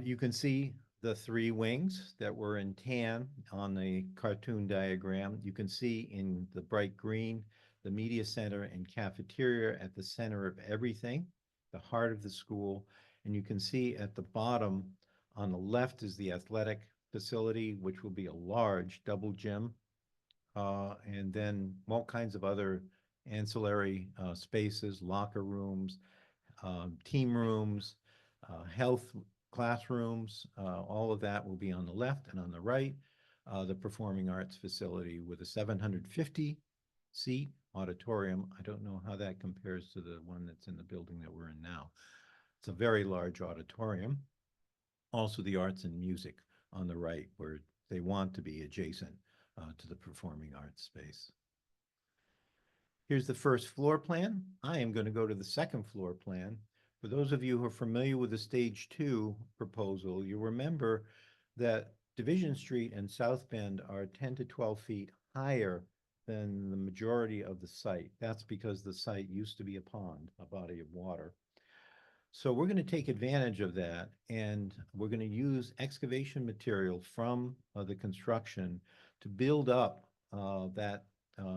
You can see the 3 wings that were in tan on the cartoon diagram. You can see in the bright green, the media center and cafeteria at the center of everything, the heart of the school. And you can see at the bottom on the left is the athletic facility, which will be a large double gym, and then all kinds of other ancillary spaces, locker rooms, team rooms, health classrooms, all of that will be on the left. And on the right, the performing arts facility with a 750-seat auditorium. I don't know how that compares to the one that's in the building that we're in now. It's a very large auditorium. Also the arts and music on the right, where they want to be adjacent to the performing arts space. Here's the first floor plan. I am going to go to the second floor plan. For those of you who are familiar with the Stage 2 proposal, you remember that Division Street and South Bend are 10 to 12 feet higher than the majority of the site. That's because the site used to be a pond, a body of water. So we're going to take advantage of that, and we're going to use excavation material from the construction to build up that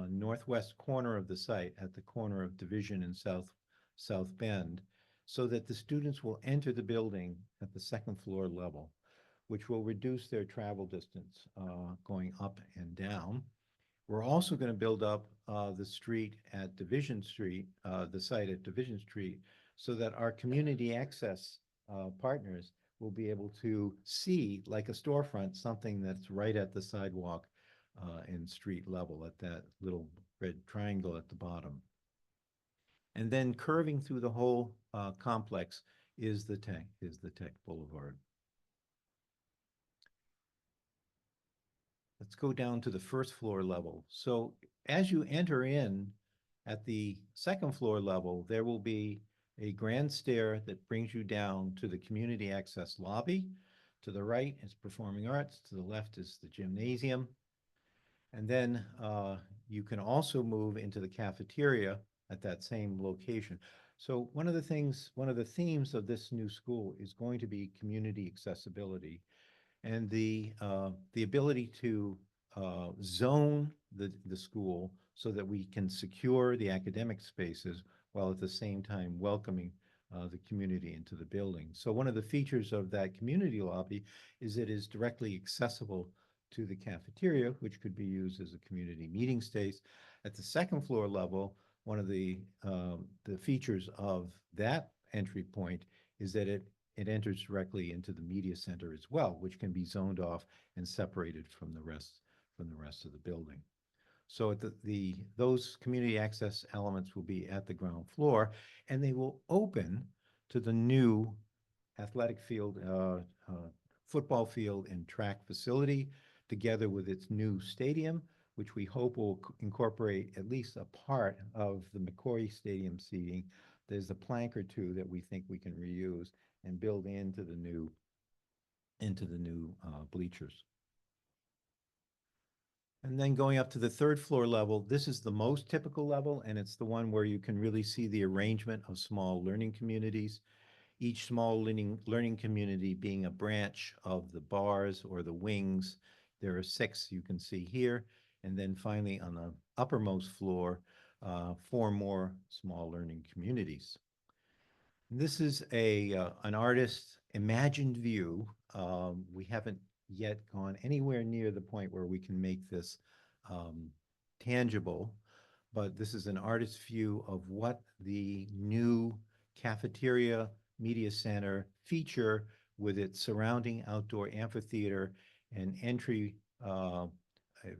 northwest corner of the site at the corner of Division and South Bend, so that the students will enter the building at the second floor level, which will reduce their travel distance going up and down. We're also going to build up the street at Division Street, the site at Division Street, so that our community access partners will be able to see, like a storefront, something that's right at the sidewalk and street level at that little red triangle at the bottom. And then curving through the whole complex is the Tech Boulevard. Let's go down to the first floor level. So as you enter in at the second floor level, there will be a grand stair that brings you down to the community access lobby. To the right is Performing Arts, to the left is the gymnasium. And then you can also move into the cafeteria at that same location. So one of the themes of this new school is going to be community accessibility, and the ability to zone the school so that we can secure the academic spaces while at the same time welcoming the community into the building. So one of the features of that community lobby is it is directly accessible to the cafeteria, which could be used as a community meeting space. At the second floor level, one of the features of that entry point is that it enters directly into the media center as well, which can be zoned off and separated from the rest of the building. So at those community access elements will be at the ground floor, and they will open to the new athletic field, football field and track facility, together with its new stadium, which we hope will incorporate at least a part of the McCoy Stadium seating. There's a plank or two that we think we can reuse and build into the new bleachers. And then going up to the third floor level, this is the most typical level, and it's the one where you can really see the arrangement of small learning communities. Each small learning community being a branch of the bars or the wings. There are 6 you can see here. And then finally on the uppermost floor, 4 more small learning communities. This is an artist's imagined view. We haven't yet gone anywhere near the point where we can make this tangible, but this is an artist's view of what the new cafeteria media center feature, with its surrounding outdoor amphitheater and entry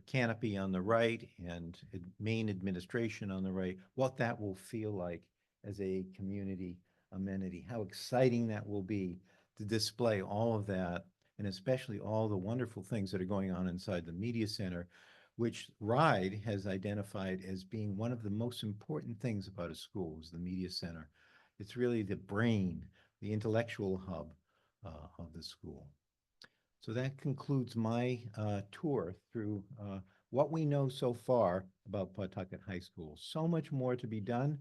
canopy on the right and main administration on the right, what that will feel like as a community amenity, how exciting that will be to display all of that, and especially all the wonderful things that are going on inside the media center, which RIDE has identified as being one of the most important things about a school, is the media center. It's really the brain, the intellectual hub of the school. So that concludes my tour through what we know so far about Pawtucket High School. So much more to be done.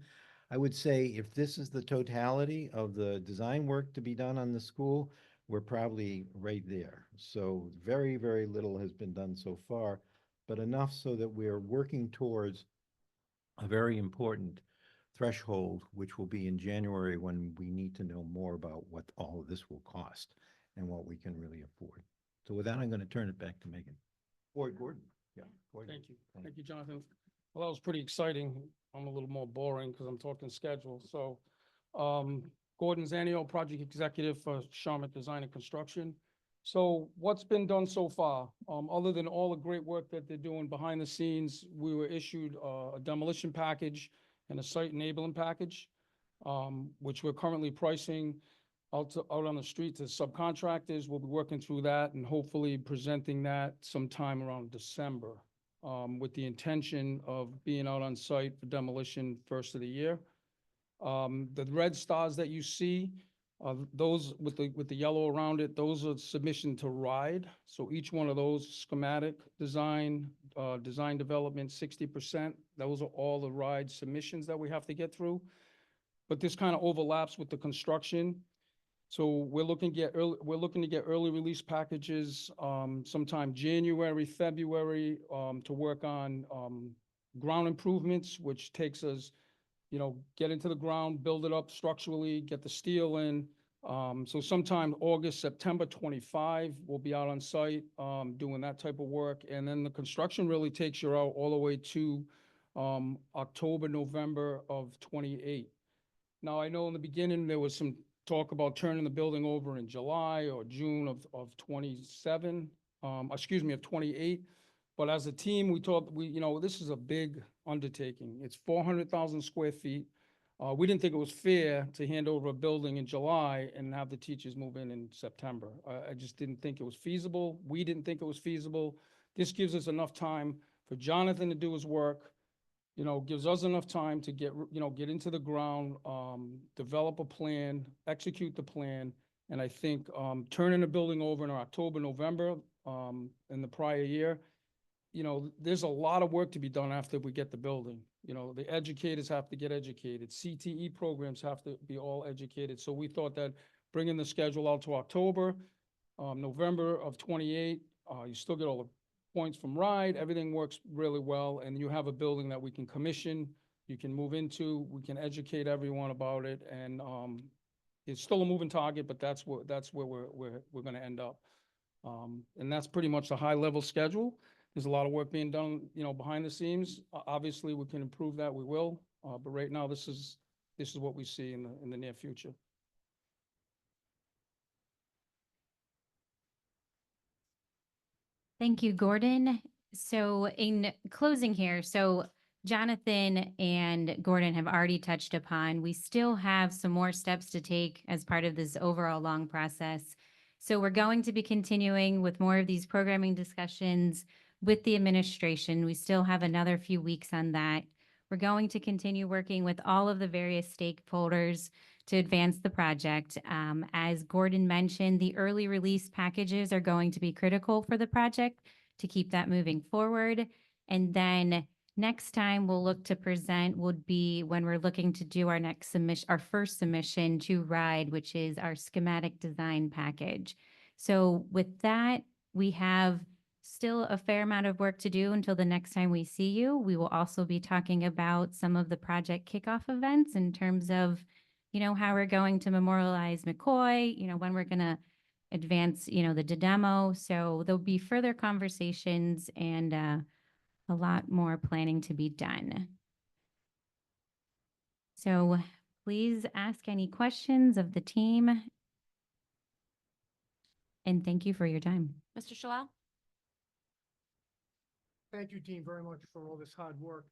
I would say if this is the totality of the design work to be done on the school, we're probably right there. So very, very little has been done so far, but enough so that we're working towards a very important threshold, which will be in January, when we need to know more about what all of this will cost and what we can really afford. So with that, I'm going to turn it back to Megan. Or Gordon. Yeah. Gordon. Thank you. Thank you, Jonathan. Well, that was pretty exciting. I'm a little more boring because I'm talking schedule. So Gordon Zanio, Project Executive for Charlotte Design and Construction. So what's been done so far? Other than all the great work that they're doing behind the scenes, we were issued a demolition package and a site enabling package, which we're currently pricing out on the street to subcontractors. We'll be working through that and hopefully presenting that sometime around December, with the intention of being out on site for demolition first of the year. The red stars that you see Those with the yellow around it, those are submission to RIDE. So each one of those schematic design, design development, 60%, those are all the RIDE submissions that we have to get through. But this kind of overlaps with the construction. So we're looking to get early release packages, sometime January, February, to work on, ground improvements, which takes us, get into the ground, build it up structurally, get the steel in. So sometime August, September 25, we'll be out on site, doing that type of work. And then the construction really takes you out all the way to, October, November of 28. Now, I know in the beginning, there was some talk about turning the building over in July or June of 27, of 28. But as a team, we thought, this is a big undertaking. It's 400,000 square feet. We didn't think it was fair to hand over a building in July and have the teachers move in September. I just didn't think it was feasible. We didn't think it was feasible. This gives us enough time for Jonathan to do his work, gives us enough time to get into the ground, develop a plan, execute the plan. And I think turning the building over in October, November, in the prior year, there's a lot of work to be done after we get the building. The educators have to get educated. CTE programs have to be all educated. So we thought that bringing the schedule out to October, November of 28, you still get all the points from RIDE, everything works really well, and you have a building that we can commission, you can move into, we can educate everyone about it, and it's still a moving target, but that's where we're going to end up. And that's pretty much the high-level schedule. There's a lot of work being done, behind the scenes. Obviously, we can improve that, we will, but right now, this is what we see in the near future. Thank you, Gordon. So in closing here, so Jonathan and Gordon have already touched upon, we still have some more steps to take as part of this overall long process. So we're going to be continuing with more of these programming discussions with the administration. We still have another few weeks on that. We're going to continue working with all of the various stakeholders to advance the project. As Gordon mentioned, the early release packages are going to be critical for the project to keep that moving forward. And then next time we'll look to present would be when we're looking to do our next submission, our first submission to RIDE, which is our schematic design package. So with that, we have still a fair amount of work to do until the next time we see you. We will also be talking about some of the project kickoff events in terms of how we're going to memorialize McCoy, when we're going to advance, the demo. So there'll be further conversations and a lot more planning to be done. So please ask any questions of the team. And thank you for your time. Mr. Shalal? Thank you, team, very much for all this hard work.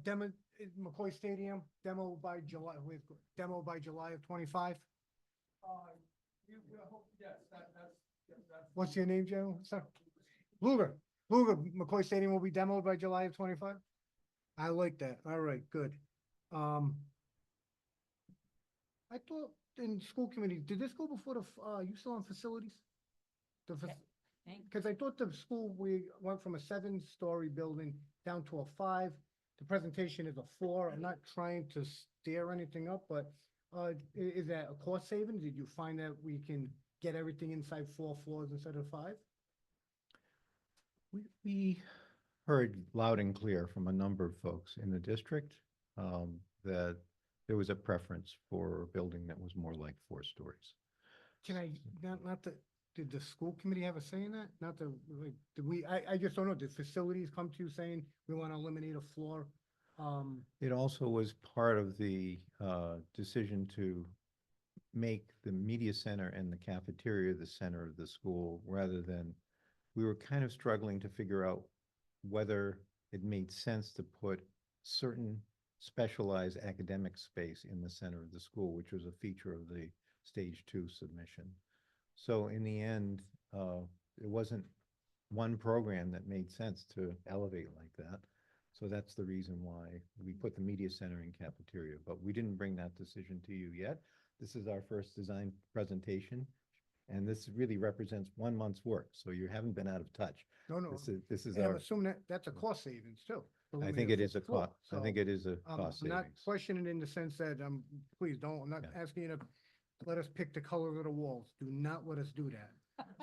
Demo, McCoy Stadium, demo by July of 25. Yes, that's. What's your name, Joe? Luger, McCoy Stadium will be demoed by July of 25? I like that. All right, good. I thought in school committee, did this go before you still on facilities? Because I thought the school, we went from a 7-story building down to a 5. The presentation is a 4. I'm not trying to stir anything up, but is that a cost saving? Did you find that we can get everything inside 4 floors instead of 5? We heard loud and clear from a number of folks in the district that there was a preference for a building that was more like 4 stories. Can I, did the school committee have a say in that? Not the, like, I just don't know, did facilities come to you saying we want to eliminate a floor? It also was part of the decision to make the media center and the cafeteria the center of the school, rather than, we were kind of struggling to figure out whether it made sense to put certain specialized academic space in the center of the school, which was a feature of the stage 2 submission. So in the end, it wasn't one program that made sense to elevate like that. So that's the reason why we put the media center in cafeteria, but we didn't bring that decision to you yet. This is our first design presentation, and this really represents 1 month's work, so you haven't been out of touch. No, no. This is And I'm our, assuming that that's a cost savings too. I think it is a floor. cost, I think it is a cost I'm not savings. questioning in the sense that, please don't, I'm not Yeah. asking you to let us pick the color of the walls. Do not let us do that.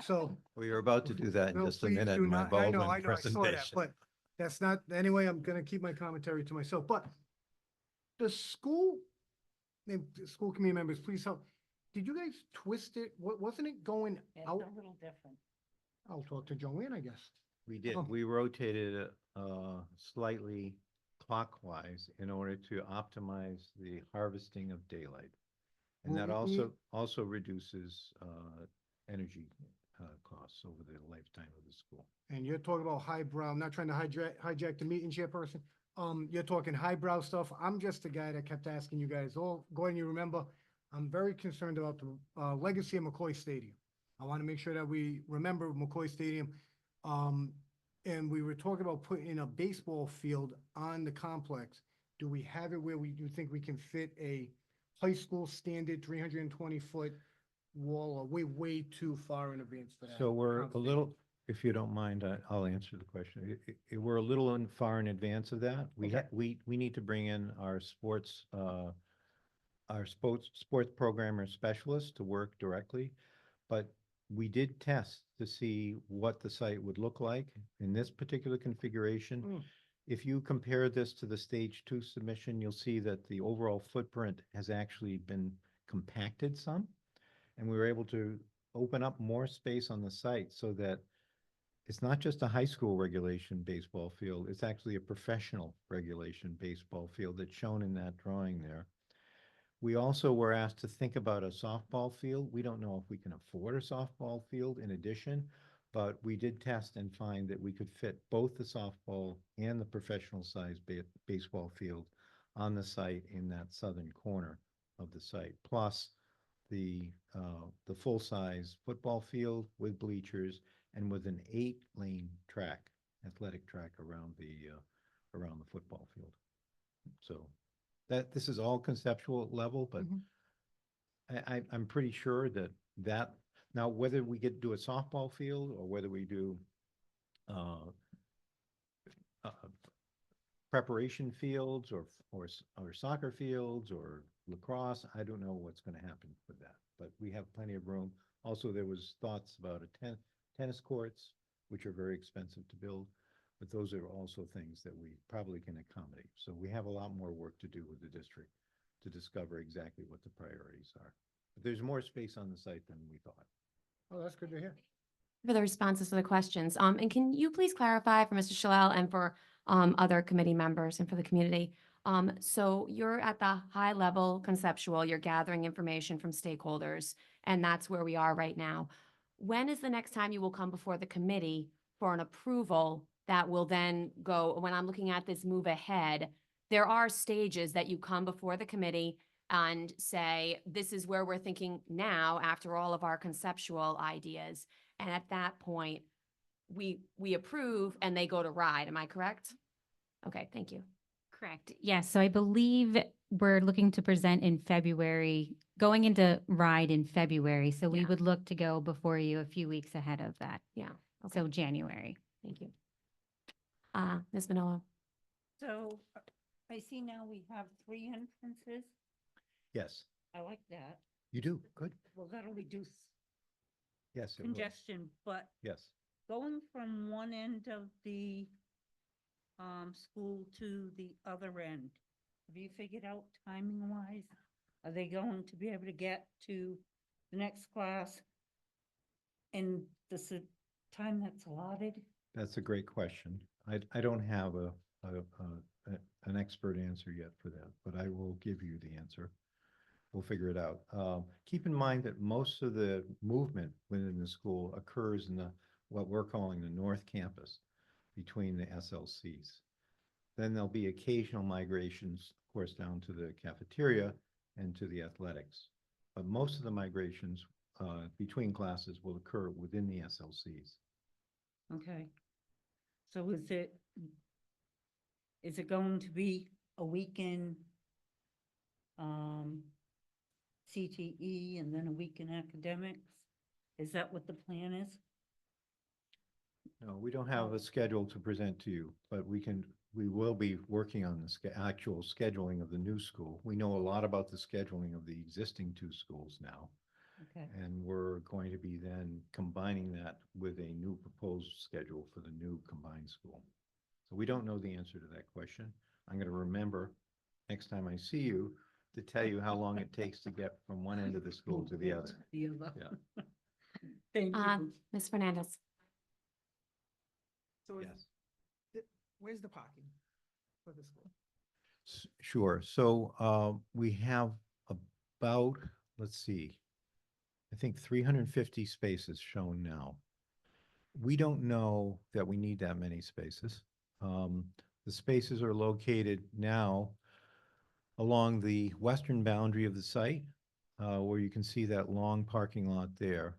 So. We are about to do that in No, just a please minute do in my not. I know, Baldwin I saw that, presentation. but that's not, anyway, I'm gonna keep my commentary to myself, but the school, the school committee members, please help. Did you guys twist it? Wasn't it going out? little different. I'll talk to Joanne, I guess. We did, Oh. we rotated it slightly clockwise in order to optimize the harvesting of daylight. And that Well, also reduces energy costs over the lifetime of the school. And you're talking about highbrow, I'm not trying to hijack the meeting, chairperson. You're talking highbrow stuff. I'm just the guy that kept asking you guys, oh, Gordon, you remember, I'm very concerned about the legacy of McCoy Stadium. I want to make sure that we remember McCoy Stadium. And we were talking about putting in a baseball field on the complex. Do we have it where you think we can fit a high school standard 320-foot wall, or way too far in advance for that? So we're a conversation? little, if you don't mind, I'll answer the question. We're a little far in advance of that. Okay. We need to bring in our sports programmer specialist to work directly. But we did test to see what the site would look like in this particular configuration. Mm. If you compare this to the stage 2 submission, you'll see that the overall footprint has actually been compacted some. And we were able to open up more space on the site so that it's not just a high school regulation baseball field, it's actually a professional regulation baseball field that's shown in that drawing there. We also were asked to think about a softball field. We don't know if we can afford a softball field in addition, but we did test and find that we could fit both the softball and the professional size baseball field on the site in that southern corner of the site, plus the full-size football field with bleachers and with an 8-lane track, athletic track around the football field. So this is all conceptual level, but I'm pretty sure that now whether we do a softball field or whether we do preparation fields or soccer fields or lacrosse, I don't know what's going to happen with that, but we have plenty of room. Also, there was thoughts about tennis courts, which are very expensive to build, but those are also things that we probably can accommodate. So we have a lot more work to do with the district to discover exactly what the priorities are. But there's more space on the site than we thought. Oh, that's good to hear. For the responses to the questions. And can you please clarify for Mr. Shalal and for other committee members and for the community? So you're at the high level conceptual, you're gathering information from stakeholders, and that's where we are right now. When is the next time you will come before the committee for an approval that will then go, when I'm looking at this move ahead, there are stages that you come before the committee and say, this is where we're thinking now after all of our conceptual ideas. And at that point, we approve and they go to RIDE. Am I correct? Okay, thank you. Correct. Yes. So I believe we're looking to present in February, going into RIDE in February. So we Yeah. would look to go before you a few weeks ahead of that. Yeah. So January. Thank you. Ms. Manolo. So I see now we have 3 entrances. Yes, I like that. you do. Good. Well, that'll reduce Yes, it will. congestion, but Yes. going from one end of the school to the other end, have you figured out timing wise? Are they going to be able to get to the next class in the time that's allotted? That's a great question. I don't have an expert answer yet for that, but I will give you the answer. We'll figure it out. Keep in mind that most of the movement within the school occurs in what we're calling the North Campus between the SLCs. Then there'll be occasional migrations, of course, down to the cafeteria and to the athletics. But most of the migrations between classes will occur within the SLCs. Okay. So is it going to be a weekend CTE and then a week in academics? Is that what the plan is? No, we don't have a schedule to present to you, but we will be working on the actual scheduling of the new school. We know a lot about the scheduling of the existing two schools now. Okay. And we're going to be then combining that with a new proposed schedule for the new combined school. So we don't know the answer to that question. I'm going to remember next time I see you to tell you how long it takes to get from one end of the school to the other. The other. Yeah. Thank you. Ms. Fernandez. So Yes. where's the parking for the school? Sure. So we have about, let's see, I think 350 spaces shown now. We don't know that we need that many spaces. The spaces are located now along the western boundary of the site, where you can see that long parking lot there.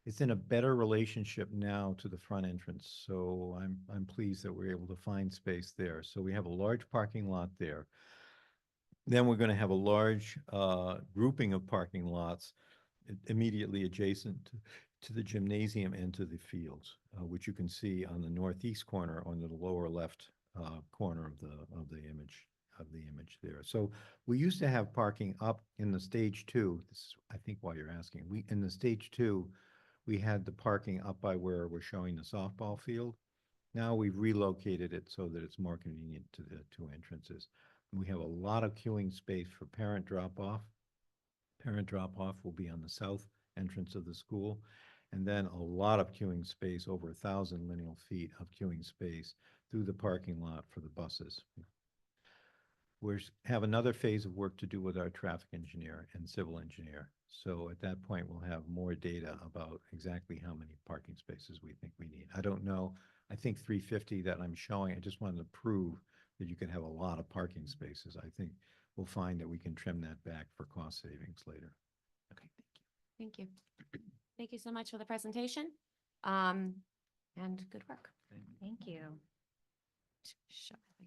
It's in a better relationship now to the front entrance, so I'm pleased that we're able to find space there. So we have a large parking lot there. Then we're going to have a large grouping of parking lots immediately adjacent to the gymnasium and to the fields, which you can see on the northeast corner on the lower left corner of the image there. So we used to have parking up in the stage 2. This is, I think, why you're asking. In the stage 2, we had the parking up by where we're showing the softball field. Now we've relocated it so that it's more convenient to the two entrances. We have a lot of queuing space for parent drop-off. Parent drop-off will be on the south entrance of the school. And then a lot of queuing space, over 1,000 lineal feet of queuing space through the parking lot for the buses. We have another phase of work to do with our traffic engineer and civil engineer. So at that point, we'll have more data about exactly how many parking spaces we think we need. I don't know. I think 350 that I'm showing, I just wanted to prove that you can have a lot of parking spaces. I think we'll find that we can trim that back for cost savings later. Okay, thank you. Thank you so much for the presentation. And good work. Thank you. Shut my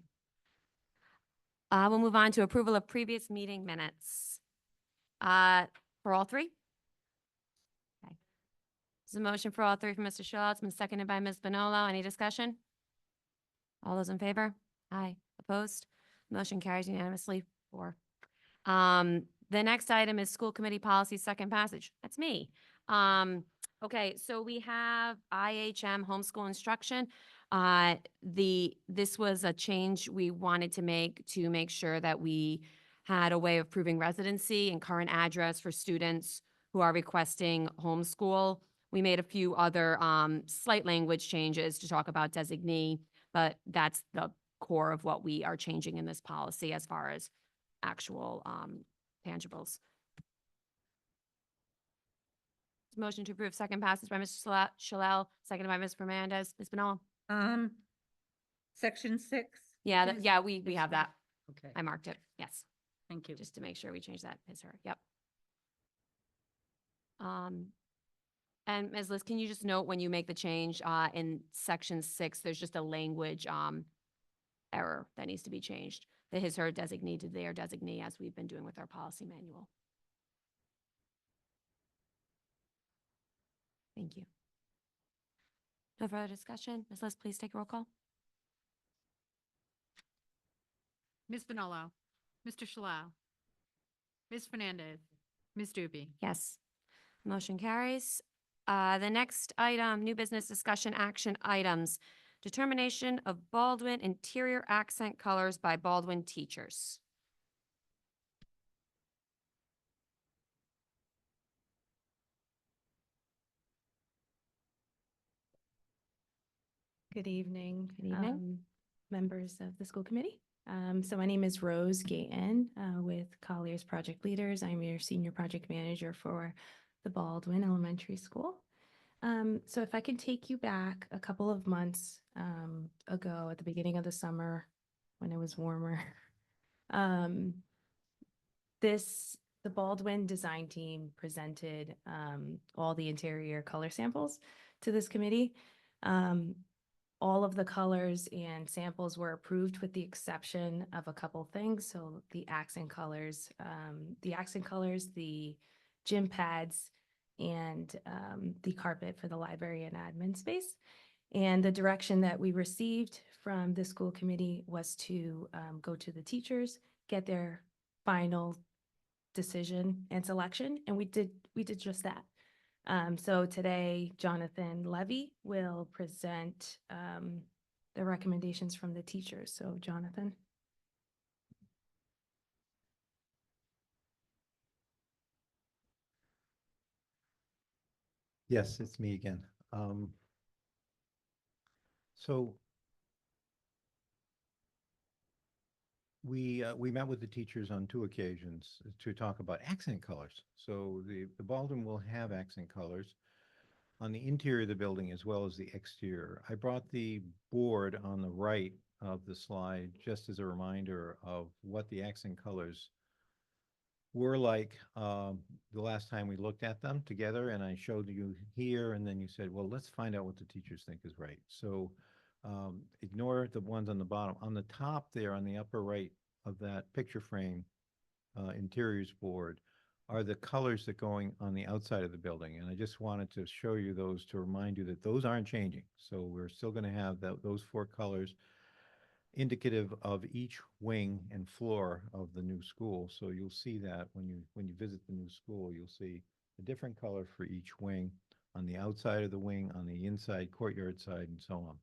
thing. We'll move on to approval of previous meeting minutes. For all three? Okay. There's a motion for all three from Mr. Shaw. It's been seconded by Ms. Bonolo. Any discussion? All those in favor? Aye. Opposed? Motion carries unanimously. 4. The next item is school committee policy second passage. That's me. Okay, so we have IHM homeschool instruction. This was a change we wanted to make sure that we had a way of proving residency and current address for students who are requesting homeschool. We made a few other slight language changes to talk about designee, but that's the core of what we are changing in this policy as far as actual tangibles. Motion to approve second passage by Mr. Shalal, seconded by Ms. Fernandez. Ms. Bonilla? Section 6. Yeah, please. yeah, we have that. Okay, I marked it. Yes, thank you. just to make sure we change that. His, her. Yep. And Ms. Liz, can you just note when you make the change in section 6, there's just a language error that needs to be changed. The his, her designee to their designee, as we've been doing with our policy manual. Thank you. No further discussion. Ms. Liz, please take a roll call. Ms. Bonolo, Mr. Shalal, Ms. Fernandez, Ms. Doobie. Yes. Motion carries. The next item, new business discussion action items. Determination of Baldwin interior accent colors by Baldwin teachers. Good evening. Good evening. Members of the school committee. So my name is Rose Gayton with Colliers Project Leaders. I'm your senior project manager for the Baldwin Elementary School. So if I can take you back a couple of months ago at the beginning of the summer when it was warmer, the Baldwin design team presented all the interior color samples to this committee. all of the colors and samples were approved with the exception of a couple things. So the accent colors, the gym pads, and the carpet for the library and admin space. And the direction that we received from the school committee was to go to the teachers, get their final decision and selection, and we did just that. So today, Jonathan Levy will present the recommendations from the teachers. So Jonathan. Yes, it's me again. So we met with the teachers on 2 occasions to talk about accent colors. So the Baldwin will have accent colors on the interior of the building as well as the exterior. I brought the board on the right of the slide just as a reminder of what the accent colors were like the last time we looked at them together, and I showed you here, and then you said, well, let's find out what the teachers think is right. So ignore the ones on the bottom. On the top there, on the upper right of that picture frame interiors board, are the colors that going on the outside of the building. And I just wanted to show you those to remind you that those aren't changing. So we're still going to have those 4 colors indicative of each wing and floor of the new school. So you'll see that when you visit the new school, you'll see a different color for each wing, on the outside of the wing, on the inside courtyard side, and so on.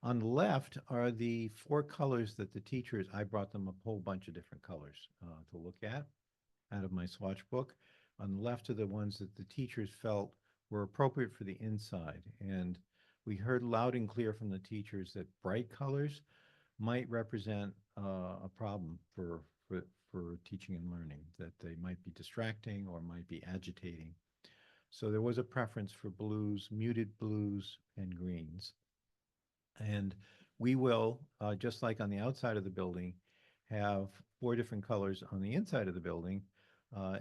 On the left are the 4 colors that the teachers, I brought them a whole bunch of different colors to look at out of my swatch book. On the left are the ones that the teachers felt were appropriate for the inside. And we heard loud and clear from the teachers that bright colors might represent a problem for teaching and learning, that they might be distracting or might be agitating. So there was a preference for blues, muted blues, and greens. And we will, just like on the outside of the building, have 4 different colors on the inside of the building.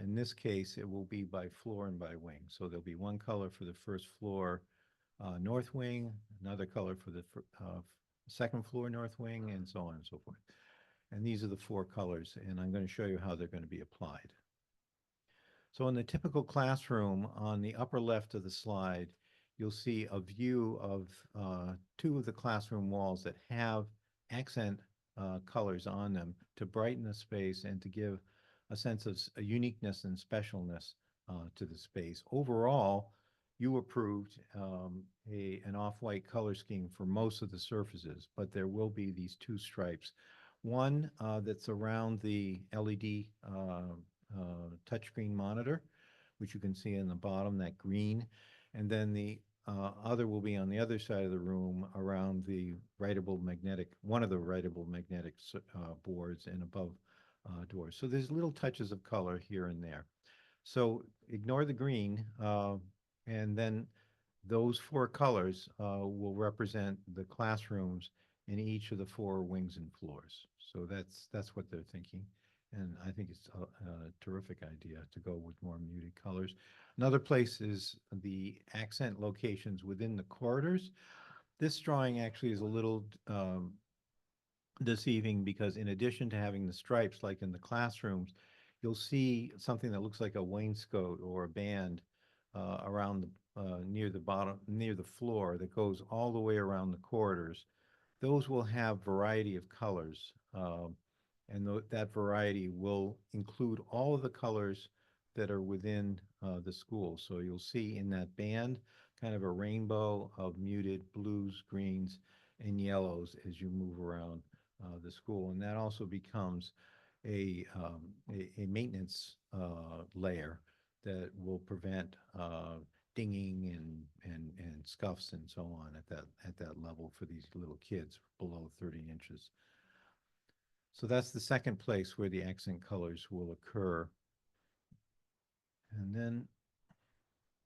In this case, it will be by floor and by wing. So there'll be 1 color for the first floor north wing, another color for the second floor north wing, and so on and so forth. And these are the 4 colors, and I'm going to show you how they're going to be applied. So in the typical classroom, on the upper left of the slide, you'll see a view of 2 of the classroom walls that have accent colors on them to brighten the space and to give a sense of a uniqueness and specialness to the space. Overall, you approved an off-white color scheme for most of the surfaces, but there will be these 2 stripes. One that's around the LED touchscreen monitor, which you can see in the bottom, that green, and then the other will be on the other side of the room around the writable magnetic, one of the writable magnetic boards and above doors. So there's little touches of color here and there. So ignore the green, and then those 4 colors will represent the classrooms in each of the 4 wings and floors. So that's what they're thinking. And I think it's a terrific idea to go with more muted colors. Another place is the accent locations within the corridors. This drawing actually is a little deceiving because in addition to having the stripes like in the classrooms, you'll see something that looks like a wainscot or a band around near the bottom, near the floor that goes all the way around the corridors. Those will have variety of colors. And that variety will include all of the colors that are within the school. So you'll see in that band kind of a rainbow of muted blues, greens, and yellows as you move around the school. And that also becomes a maintenance layer that will prevent dinging and scuffs and so on at that level for these little kids below 30 inches. So that's the second place where the accent colors will occur. And then,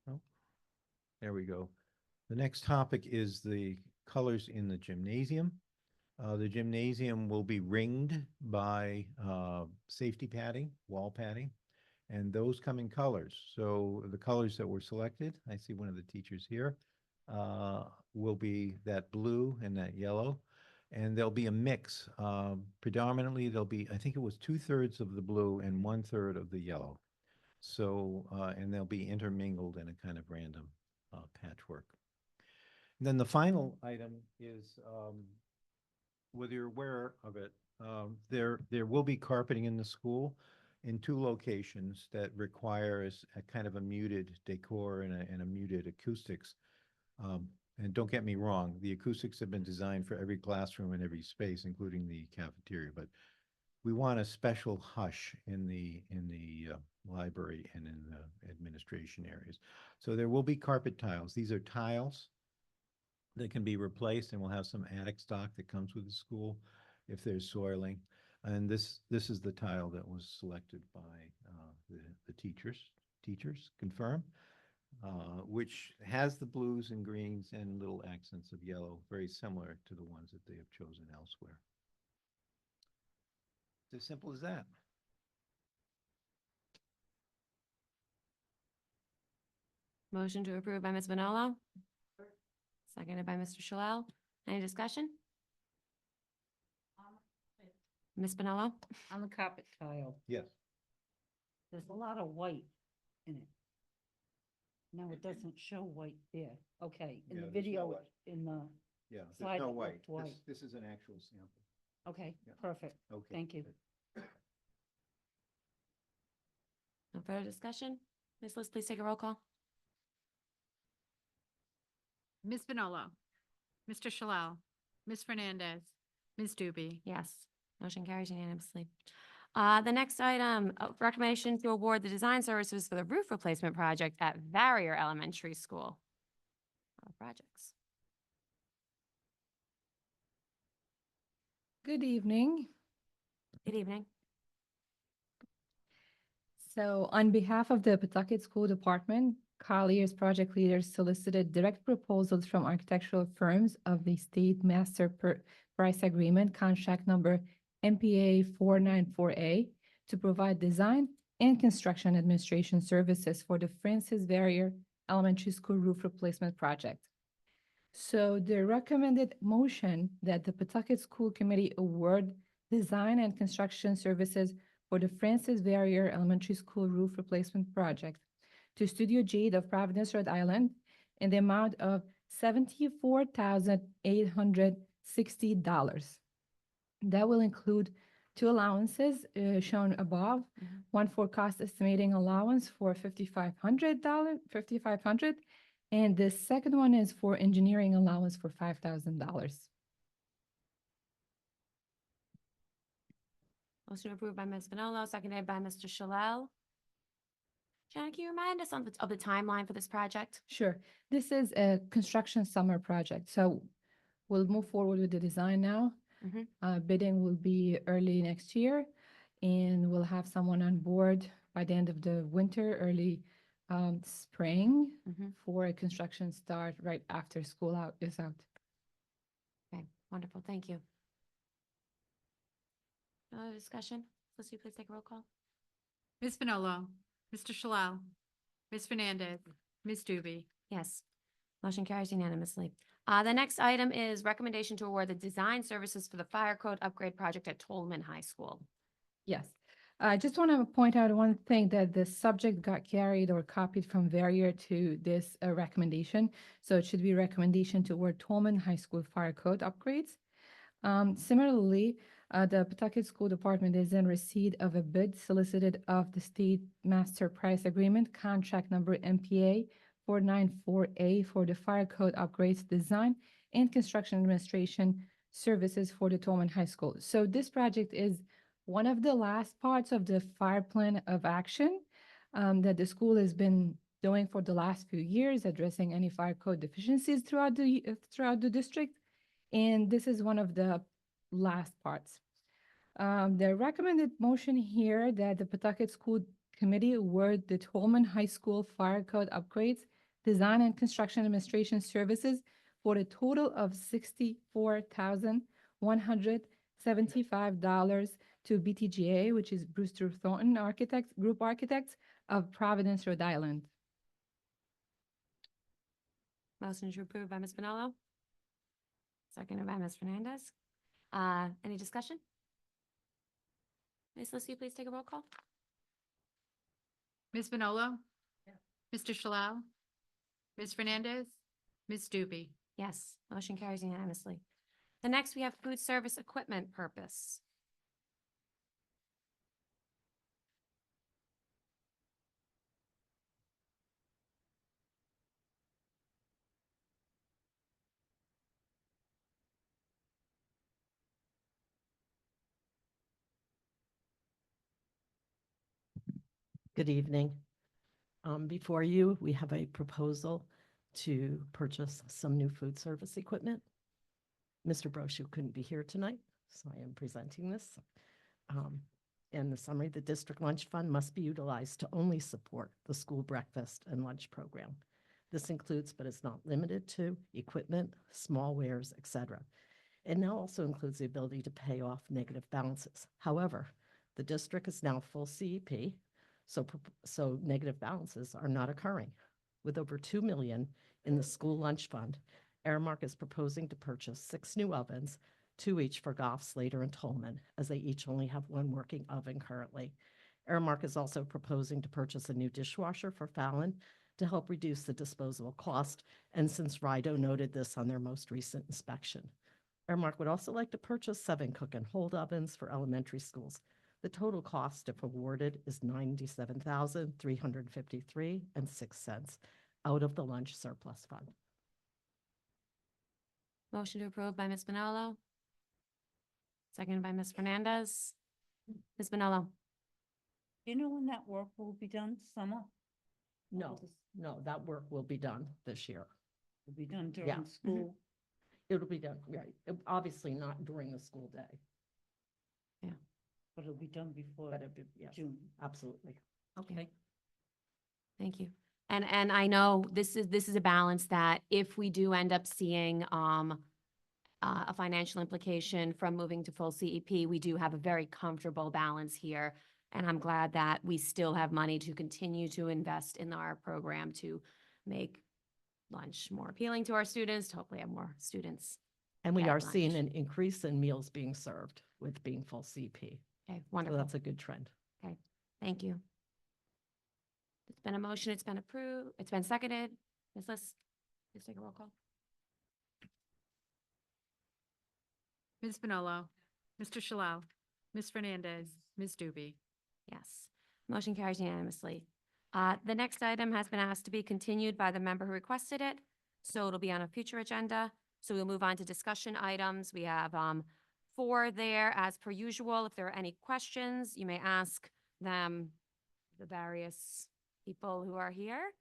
oh, there we go. The next topic is the colors in the gymnasium. The gymnasium will be ringed by safety padding, wall padding, and those come in colors. So the colors that were selected, I see one of the teachers here, will be that blue and that yellow. And there'll be a mix. Predominantly, there'll be, I think it was 2/3 of the blue and 1/3 of the yellow. So, and they'll be intermingled in a kind of random patchwork. And then the final item is, whether you're aware of it, there will be carpeting in the school in 2 locations that requires a kind of a muted decor and a muted acoustics. And don't get me wrong, the acoustics have been designed for every classroom and every space, including the cafeteria, but we want a special hush in the library and in the administration areas. So there will be carpet tiles. These are tiles that can be replaced, and we'll have some attic stock that comes with the school if there's soiling. And this is the tile that was selected by the teachers confirm, which has the blues and greens and little accents of yellow, very similar to the ones that they have chosen elsewhere. It's as simple as that. Motion to approve by Ms. Manolo. Seconded by Mr. Shalal. Any discussion? Ms. Manolo? On the carpet tile, Yes. there's a lot of white in it. No, it doesn't show white there. Okay, in Yeah, the there's no video, white. in the, Yeah, there's Slide no that white. looked white. This is an actual sample. okay, Yeah. perfect. Okay. Thank you. good. No further discussion? Ms. List, please take a roll call. Ms. Vinolo, Mr. Shalal, Ms. Fernandez, Ms. Doobie. Yes, motion carries unanimously. The next item, recommendation to award the design services for the roof replacement project at Varrier Elementary School. Projects. Good evening. Good evening. So on behalf of the Pawtucket School Department, Collier's project leaders solicited direct proposals from architectural firms of the State Master Price Agreement Contract Number MPA 494A to provide design and construction administration services for the Francis Varrier Elementary School roof replacement project. So the recommended motion that the Pawtucket School Committee award design and construction services for the Francis Varrier Elementary School roof replacement project to Studio Jade of Providence, Rhode Island, in the amount of $74,860. That will include 2 allowances shown above, one for cost estimating allowance for $5,500, and the second one is for engineering allowance for $5,000. Motion approved by Ms. Vinolo, seconded by Mr. Shalal. Jenna, can you remind us of the timeline for this project? Sure. This is a construction summer project, so we'll move forward with the design now. Mhm. Bidding will be early next year, and we'll have someone on board by the end of the winter, early spring Mhm. for a construction start right after school is out. Okay, wonderful, thank you. No other discussion? Lucy, please take a roll call. Ms. Vinolo, Mr. Shalal, Ms. Fernandez, Ms. Doobie. Yes, motion carries unanimously. The next item is recommendation to award the design services for the fire code upgrade project at Tolman High School. Yes. I just want to point out one thing, that the subject got carried or copied from Varrier to this recommendation. So it should be recommendation to award Tolman High School fire code upgrades. Similarly, the Pawtucket School Department is in receipt of a bid solicited of the State Master Price Agreement Contract Number MPA 494A for the fire code upgrades, design, and construction administration services for the Tolman High School. So this project is one of the last parts of the fire plan of action that the school has been doing for the last few years, addressing any fire code deficiencies throughout the district. And this is one of the last parts. The recommended motion here that the Pawtucket School Committee award the Tolman High School fire code upgrades, design and construction administration services for a total of $64,175 to BTGA, which is Brewster Thornton Architects, Group Architects of Providence, Rhode Island. Motion to approve by Ms. Bonello. Seconded by Ms. Fernandez. Any discussion? Ms. Lissy, please take a roll call. Ms. Bonello? Mr. Shalal? Ms. Fernandez? Ms. Doobie? Yes, motion carries unanimously. The next, we have food service equipment purpose. Good evening. Before you, we have a proposal to purchase some new food service equipment. Mr. Brochu couldn't be here tonight, so I am presenting this. In the summary, the district lunch fund must be utilized to only support the school breakfast and lunch program. This includes, but is not limited to, equipment, small wares, etc. It now also includes the ability to pay off negative balances. However, the district is now full CEP, so negative balances are not occurring. With over $2 million in the school lunch fund, Aramark is proposing to purchase 6 new ovens, 2 each for Goff, Slater, and Tolman, as they each only have 1 working oven currently. Aramark is also proposing to purchase a new dishwasher for Fallon to help reduce the disposable cost, and since Rido noted this on their most recent inspection. Aramark would also like to purchase 7 cook and hold ovens for elementary schools. The total cost, if awarded, is $97,353.06 out of the lunch surplus fund. Motion to approve by Ms. Bonello. Seconded by Ms. Fernandez. Ms. Bonello. You know when that work will be done, summer? No, that work will be done this year. Will be done Yeah. during school? It'll be done, right. Obviously not during the school day. But it'll be done before But it'd be, yes, June. absolutely. Okay. Thank you. And I know this is a balance that if we do end up seeing a financial implication from moving to full CEP, we do have a very comfortable balance here. And I'm glad that we still have money to continue to invest in our program to make lunch more appealing to our students, to hopefully have more students. And we get are seeing lunch. an increase in meals being served with being full CP. Okay, So wonderful. that's a good trend. Okay, thank you. It's been a motion, it's been approved, it's been seconded. Ms. Liss, please take a roll call. Ms. Bonello? Mr. Shalal? Ms. Fernandez? Ms. Doobie? Yes, motion carries unanimously. The next item has been asked to be continued by the member who requested it, so it'll be on a future agenda. So we'll move on to discussion items. We have 4 there as per usual. If there are any questions, you may ask them, the various people who are here.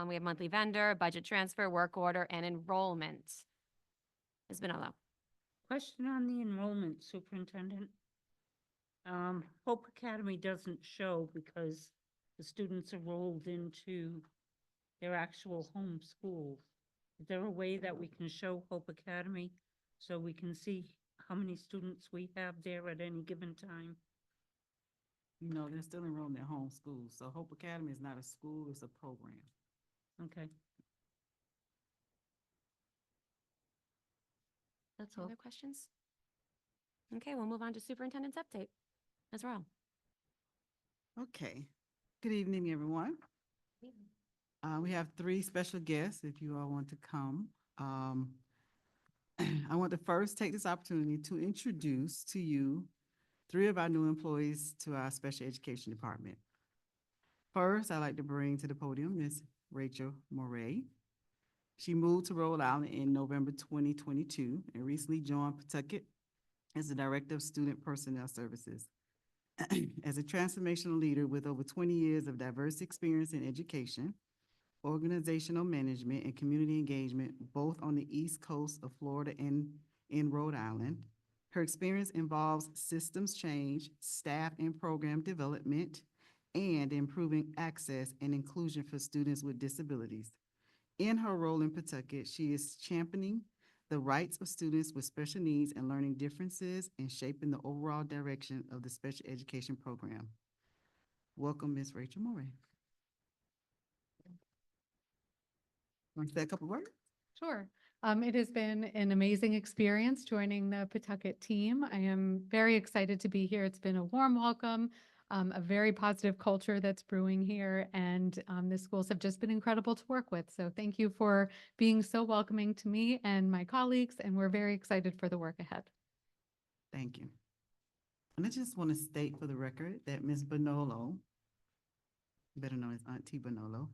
We have monthly vendor, budget transfer, work order, and enrollment. Ms. Bonello. Question on the enrollment, Superintendent. Hope Academy doesn't show because the students are rolled into their actual home schools. Is there a way that we can show Hope Academy so we can see how many students we have there at any given time? You know, they're still enrolled in their home schools, so Hope Academy is not a school, it's a program. Okay. That's all. Other questions? Okay, we'll move on to superintendent's update. Ms. Rowe. Okay, good evening, everyone. We have 3 special guests if you all want to come. I want to first take this opportunity to introduce to you 3 of our new employees to our special education department. First, I'd like to bring to the podium Ms. Rachel Moray. She moved to Rhode Island in November 2022 and recently joined Pawtucket as the Director of Student Personnel Services. As a transformational leader with over 20 years of diverse experience in education, organizational management, and community engagement, both on the East Coast of Florida and in Rhode Island, her experience involves systems change, staff and program development, and improving access and inclusion for students with disabilities. In her role in Pawtucket, she is championing the rights of students with special needs and learning differences and shaping the overall direction of the special education program. Welcome, Ms. Rachel Moray. Want to say a couple words? Sure. It has been an amazing experience joining the Pawtucket team. I am very excited to be here. It's been a warm welcome, a very positive culture that's brewing here, and the schools have just been incredible to work with. So thank you for being so welcoming to me and my colleagues, and we're very excited for the work ahead. Thank you. And I just want to state for the record that Ms. Bonolo, better known as Auntie Bonolo,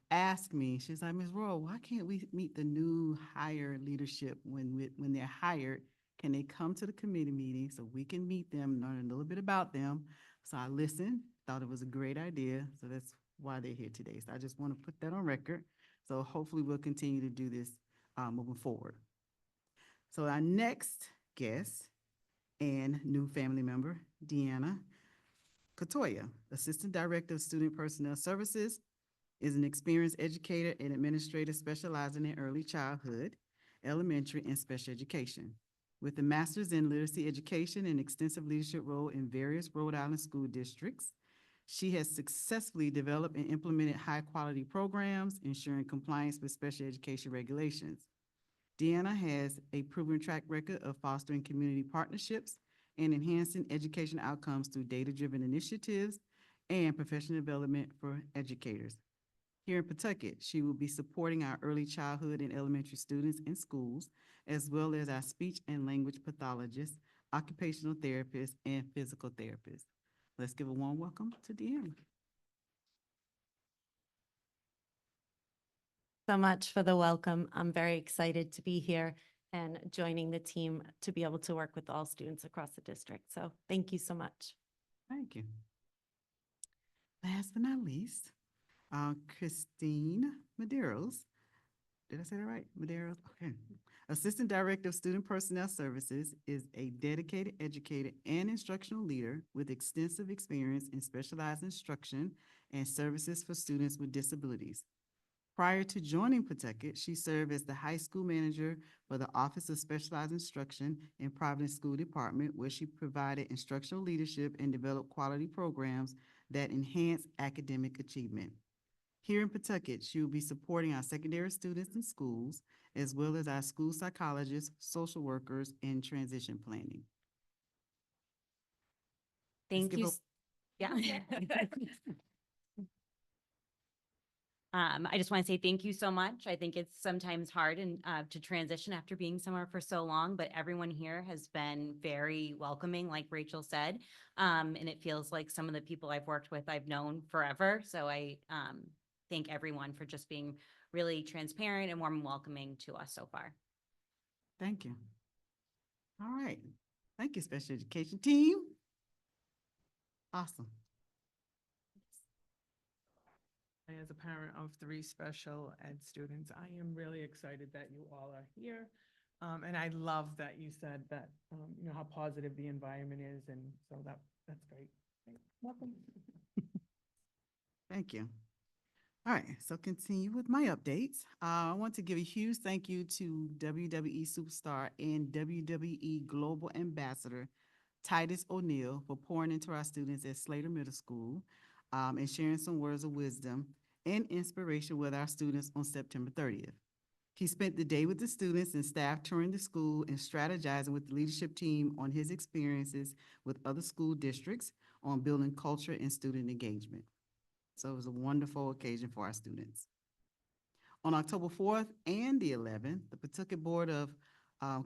asked me, she's like, Ms. Royal, why can't we meet the new hire leadership when they're hired? Can they come to the committee meeting so we can meet them, learn a little bit about them? So I listened, thought it was a great idea. So that's why they're here today. So I just want to put that on record. So hopefully we'll continue to do this moving forward. So our next guest and new family member, Deanna Katoya, Assistant Director of Student Personnel Services, is an experienced educator and administrator specializing in early childhood, elementary, and special education. With a master's in literacy education and extensive leadership role in various Rhode Island school districts, she has successfully developed and implemented high-quality programs, ensuring compliance with special education regulations. Deanna has a proven track record of fostering community partnerships and enhancing education outcomes through data-driven initiatives and professional development for educators. Here in Pawtucket, she will be supporting our early childhood and elementary students in schools, as well as our speech and language pathologists, occupational therapists, and physical therapists. Let's give a warm welcome to Deanna. So much for the welcome. I'm very excited to be here and joining the team to be able to work with all students across the district. So thank you so much. Thank you. Last but not least, Christine Medeiros. Did I say that right? Medeiros? Okay. Assistant Director of Student Personnel Services is a dedicated educator and instructional leader with extensive experience in specialized instruction and services for students with disabilities. Prior to joining Pawtucket, she served as the high school manager for the Office of Specialized Instruction in Providence School Department, where she provided instructional leadership and developed quality programs that enhance academic achievement. Here in Pawtucket, she will be supporting our secondary students in schools, as well as our school psychologists, social workers, and transition planning. Thank you. Yeah. I just want to say thank you so much. I think it's sometimes hard to transition after being somewhere for so long, but everyone here has been very welcoming, like Rachel said. And it feels like some of the people I've worked with, I've known forever. So I thank everyone for just being really transparent and warm and welcoming to us so far. Thank you. All right. Thank you, special education team. Awesome. As a parent of 3 special ed students, I am really excited that you all are here. And I love that you said that, you know, how positive the environment is. And so that's great. Welcome. Thank you. All right, so continue with my updates. I want to give a huge thank you to WWE superstar and WWE Global Ambassador Titus O'Neil for pouring into our students at Slater Middle School and sharing some words of wisdom and inspiration with our students on September 30th. He spent the day with the students and staff touring the school and strategizing with the leadership team on his experiences with other school districts on building culture and student engagement. So it was a wonderful occasion for our students. On October 4th and the 11th, the Pawtucket Board of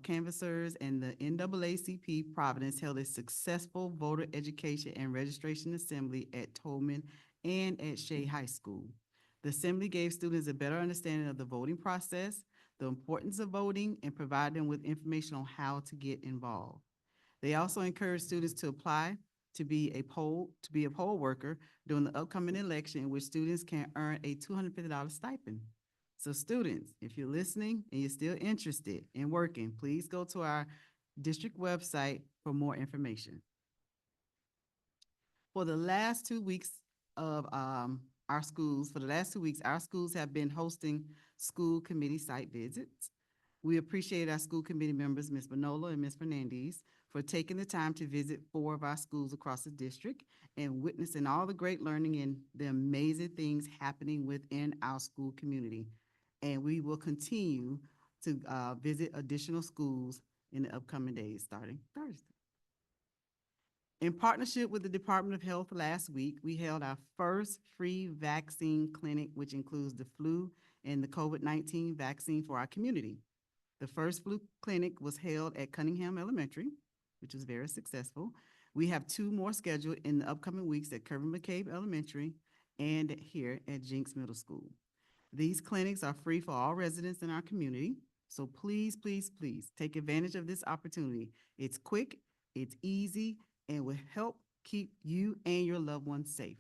Canvassers and the NAACP Providence held a successful voter education and registration assembly at Tolman and at Shea High School. The assembly gave students a better understanding of the voting process, the importance of voting, and provided them with information on how to get involved. They also encouraged students to apply to be a poll worker during the upcoming election, in which students can earn a $250 stipend. So students, if you're listening and you're still interested in working, please go to our district website for more information. For the last 2 weeks of our schools have been hosting school committee site visits. We appreciate our school committee members, Ms. Bonolo and Ms. Fernandez, for taking the time to visit 4 of our schools across the district and witnessing all the great learning and the amazing things happening within our school community. and we will continue to visit additional schools in the upcoming days, starting Thursday. In partnership with the Department of Health last week, we held our first free vaccine clinic, which includes the flu and the COVID-19 vaccine for our community. The first flu clinic was held at Cunningham Elementary, which was very successful. We have 2 more scheduled in the upcoming weeks at Kirby McCabe Elementary and here at Jinx Middle School. These clinics are free for all residents in our community, so please, please, please take advantage of this opportunity. It's quick, it's easy, and will help keep you and your loved ones safe.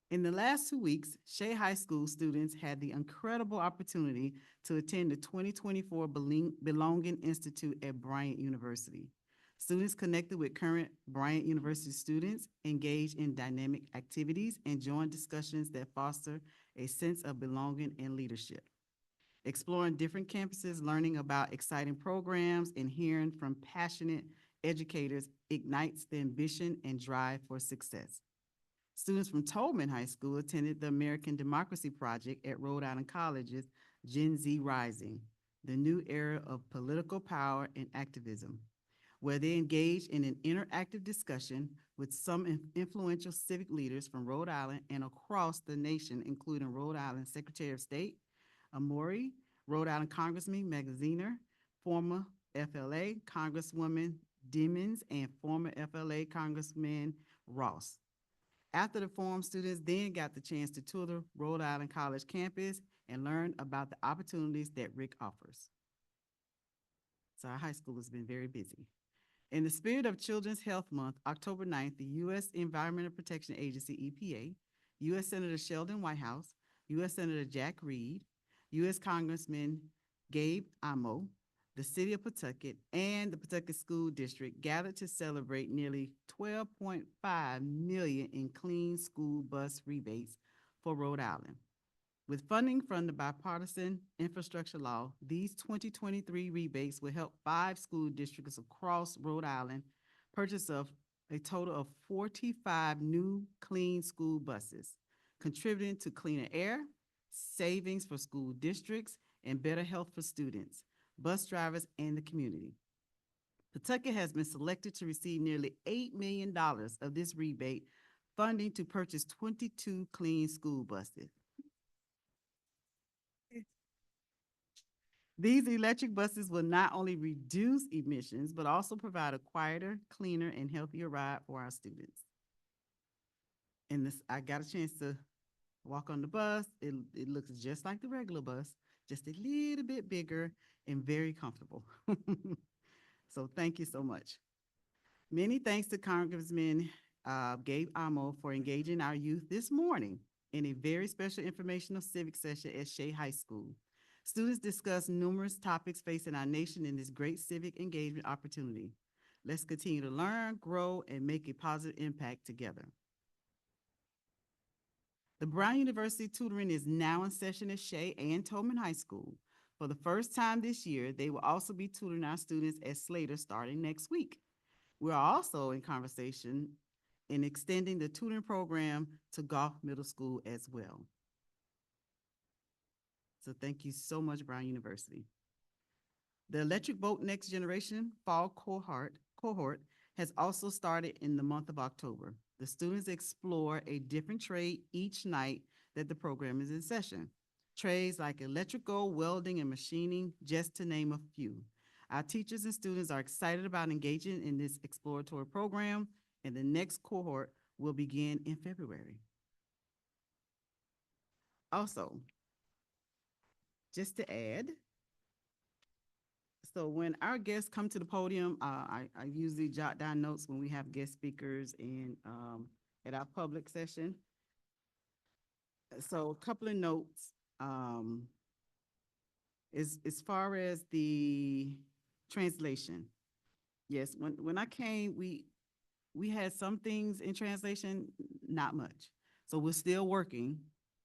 In the last 2 weeks, Shea High School students had the incredible opportunity to attend the 2024 Belonging Institute at Bryant University. Students connected with current Bryant University students, engaged in dynamic activities, and joined discussions that foster a sense of belonging and leadership. Exploring different campuses, learning about exciting programs, and hearing from passionate educators ignites the ambition and drive for success. Students from Tolman High School attended the American Democracy Project at Rhode Island College's Gen Z Rising, the new era of political power and activism, where they engaged in an interactive discussion with some influential civic leaders from Rhode Island and across the nation, including Rhode Island Secretary of State Amori, Rhode Island Congressman Magaziner, former FLA Congresswoman Demons, and former FLA Congressman Ross. After the forum, students then got the chance to tour the Rhode Island College campus and learn about the opportunities that RIC offers. So our high school has been very busy. In the spirit of Children's Health Month, October 9th, the U.S. Environmental Protection Agency, EPA, U.S. Senator Sheldon Whitehouse, U.S. Senator Jack Reed, U.S. Congressman Gabe Amo, the City of Pawtucket, and the Pawtucket School District gathered to celebrate nearly $12.5 million in clean school bus rebates for Rhode Island. With funding from the bipartisan infrastructure law, these 2023 rebates will help 5 school districts across Rhode Island purchase of a total of 45 new clean school buses, contributing to cleaner air, savings for school districts, and better health for students, bus drivers, and the community. Pawtucket has been selected to receive nearly $8 million of this rebate funding to purchase 22 clean school buses. These electric buses will not only reduce emissions, but also provide a quieter, cleaner, and healthier ride for our students. And this, I got a chance to walk on the bus. It looks just like the regular bus, just a little bit bigger and very comfortable. So thank you so much. Many thanks to Congressman Gabe Amo for engaging our youth this morning in a very special informational civic session at Shea High School. Students discussed numerous topics facing our nation in this great civic engagement opportunity. Let's continue to learn, grow, and make a positive impact together. The Brown University tutoring is now in session at Shea and Tolman High School. For the first time this year, they will also be tutoring our students at Slater starting next week. We're also in conversation in extending the tutoring program to Goff Middle School as well. So thank you so much, Brown University. The Electric Boat Next Generation Fall cohort has also started in the month of October. The students explore a different trade each night that the program is in session. Trades like electrical, welding, and machining, just to name a few. Our teachers and students are excited about engaging in this exploratory program, and the next cohort will begin in February. Also, just to add, so when our guests come to the podium, I usually jot down notes when we have guest speakers in at our public session. So a couple of notes. As far as the translation, yes, when I came, we had some things in translation, not much. So we're still working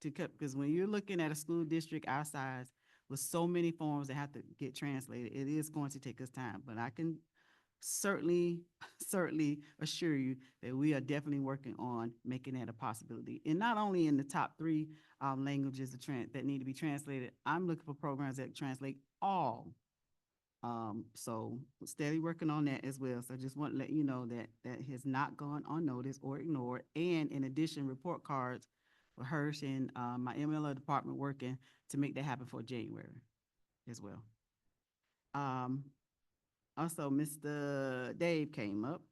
to cut, because when you're looking at a school district our size with so many forms that have to get translated, it is going to take us time. But I can certainly, certainly assure you that we are definitely working on making that a possibility. And not only in the top three languages that need to be translated, I'm looking for programs that translate all. So steady working on that as well. So I just want to let you know that that has not gone unnoticed or ignored. And in addition, report cards for Hirsch and my MLO department working to make that happen for January as well. Also, Mr. Dave came up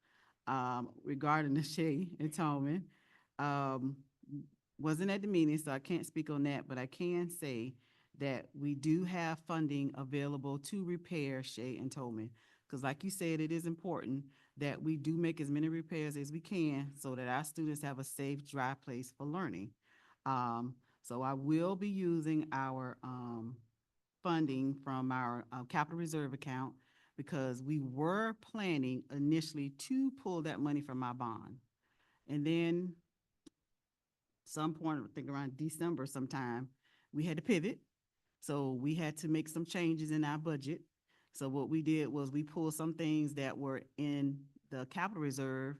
regarding the Shea and Tolman. Wasn't at the meeting, so I can't speak on that, but I can say that we do have funding available to repair Shea and Tolman. Because like you said, it is important that we do make as many repairs as we can so that our students have a safe, dry place for learning. So I will be using our funding from our capital reserve account because we were planning initially to pull that money from our bond. And then some point, I think around December sometime, we had to pivot. So we had to make some changes in our budget. So what we did was we pulled some things that were in the capital reserve,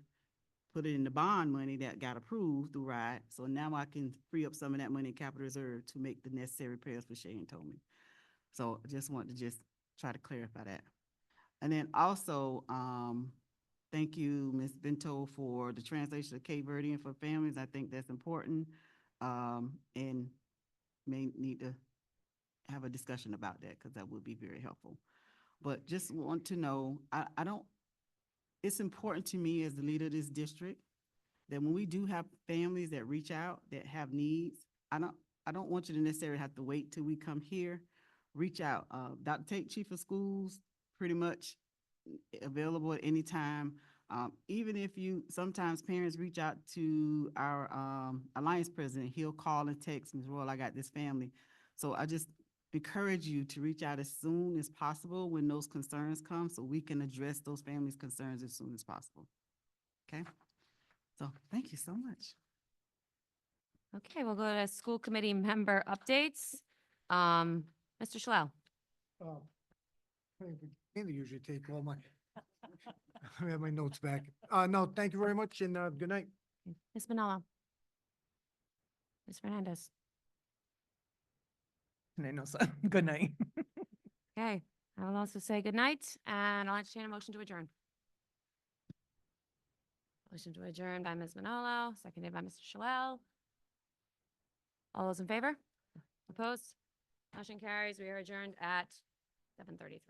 put it in the bond money that got approved through RIDE. So now I can free up some of that money in capital reserve to make the necessary repairs for Shea and Tolman. So I just want to just try to clarify that. And then also, thank you, Ms. Bento, for the translation of Cape Verdean for families. I think that's important, and may need to have a discussion about that because that would be very helpful. But just want to know, it's important to me as the leader of this district that when we do have families that reach out that have needs, I don't want you to necessarily have to wait till we come here. Reach out. Dr. Tate, Chief of Schools, pretty much available at any time. Even if sometimes parents reach out to our Alliance president, he'll call and text, Ms. Royal, I got this family. So I just encourage you to reach out as soon as possible when those concerns come so we can address those families' concerns as soon as possible. Okay? So thank you so much. Okay, we'll go to school committee member updates. Mr. Schlell. They usually take all my, I have my notes back. No, thank you very much and good night. Ms. Manalo. Ms. Fernandez. No, good night. Okay, I will also say good night and I'll entertain a motion to adjourn. Motion to adjourn by Ms. Manalo, seconded by Mr. Schlell. All those in favor? Opposed? Motion carries. We are adjourned at 7:33.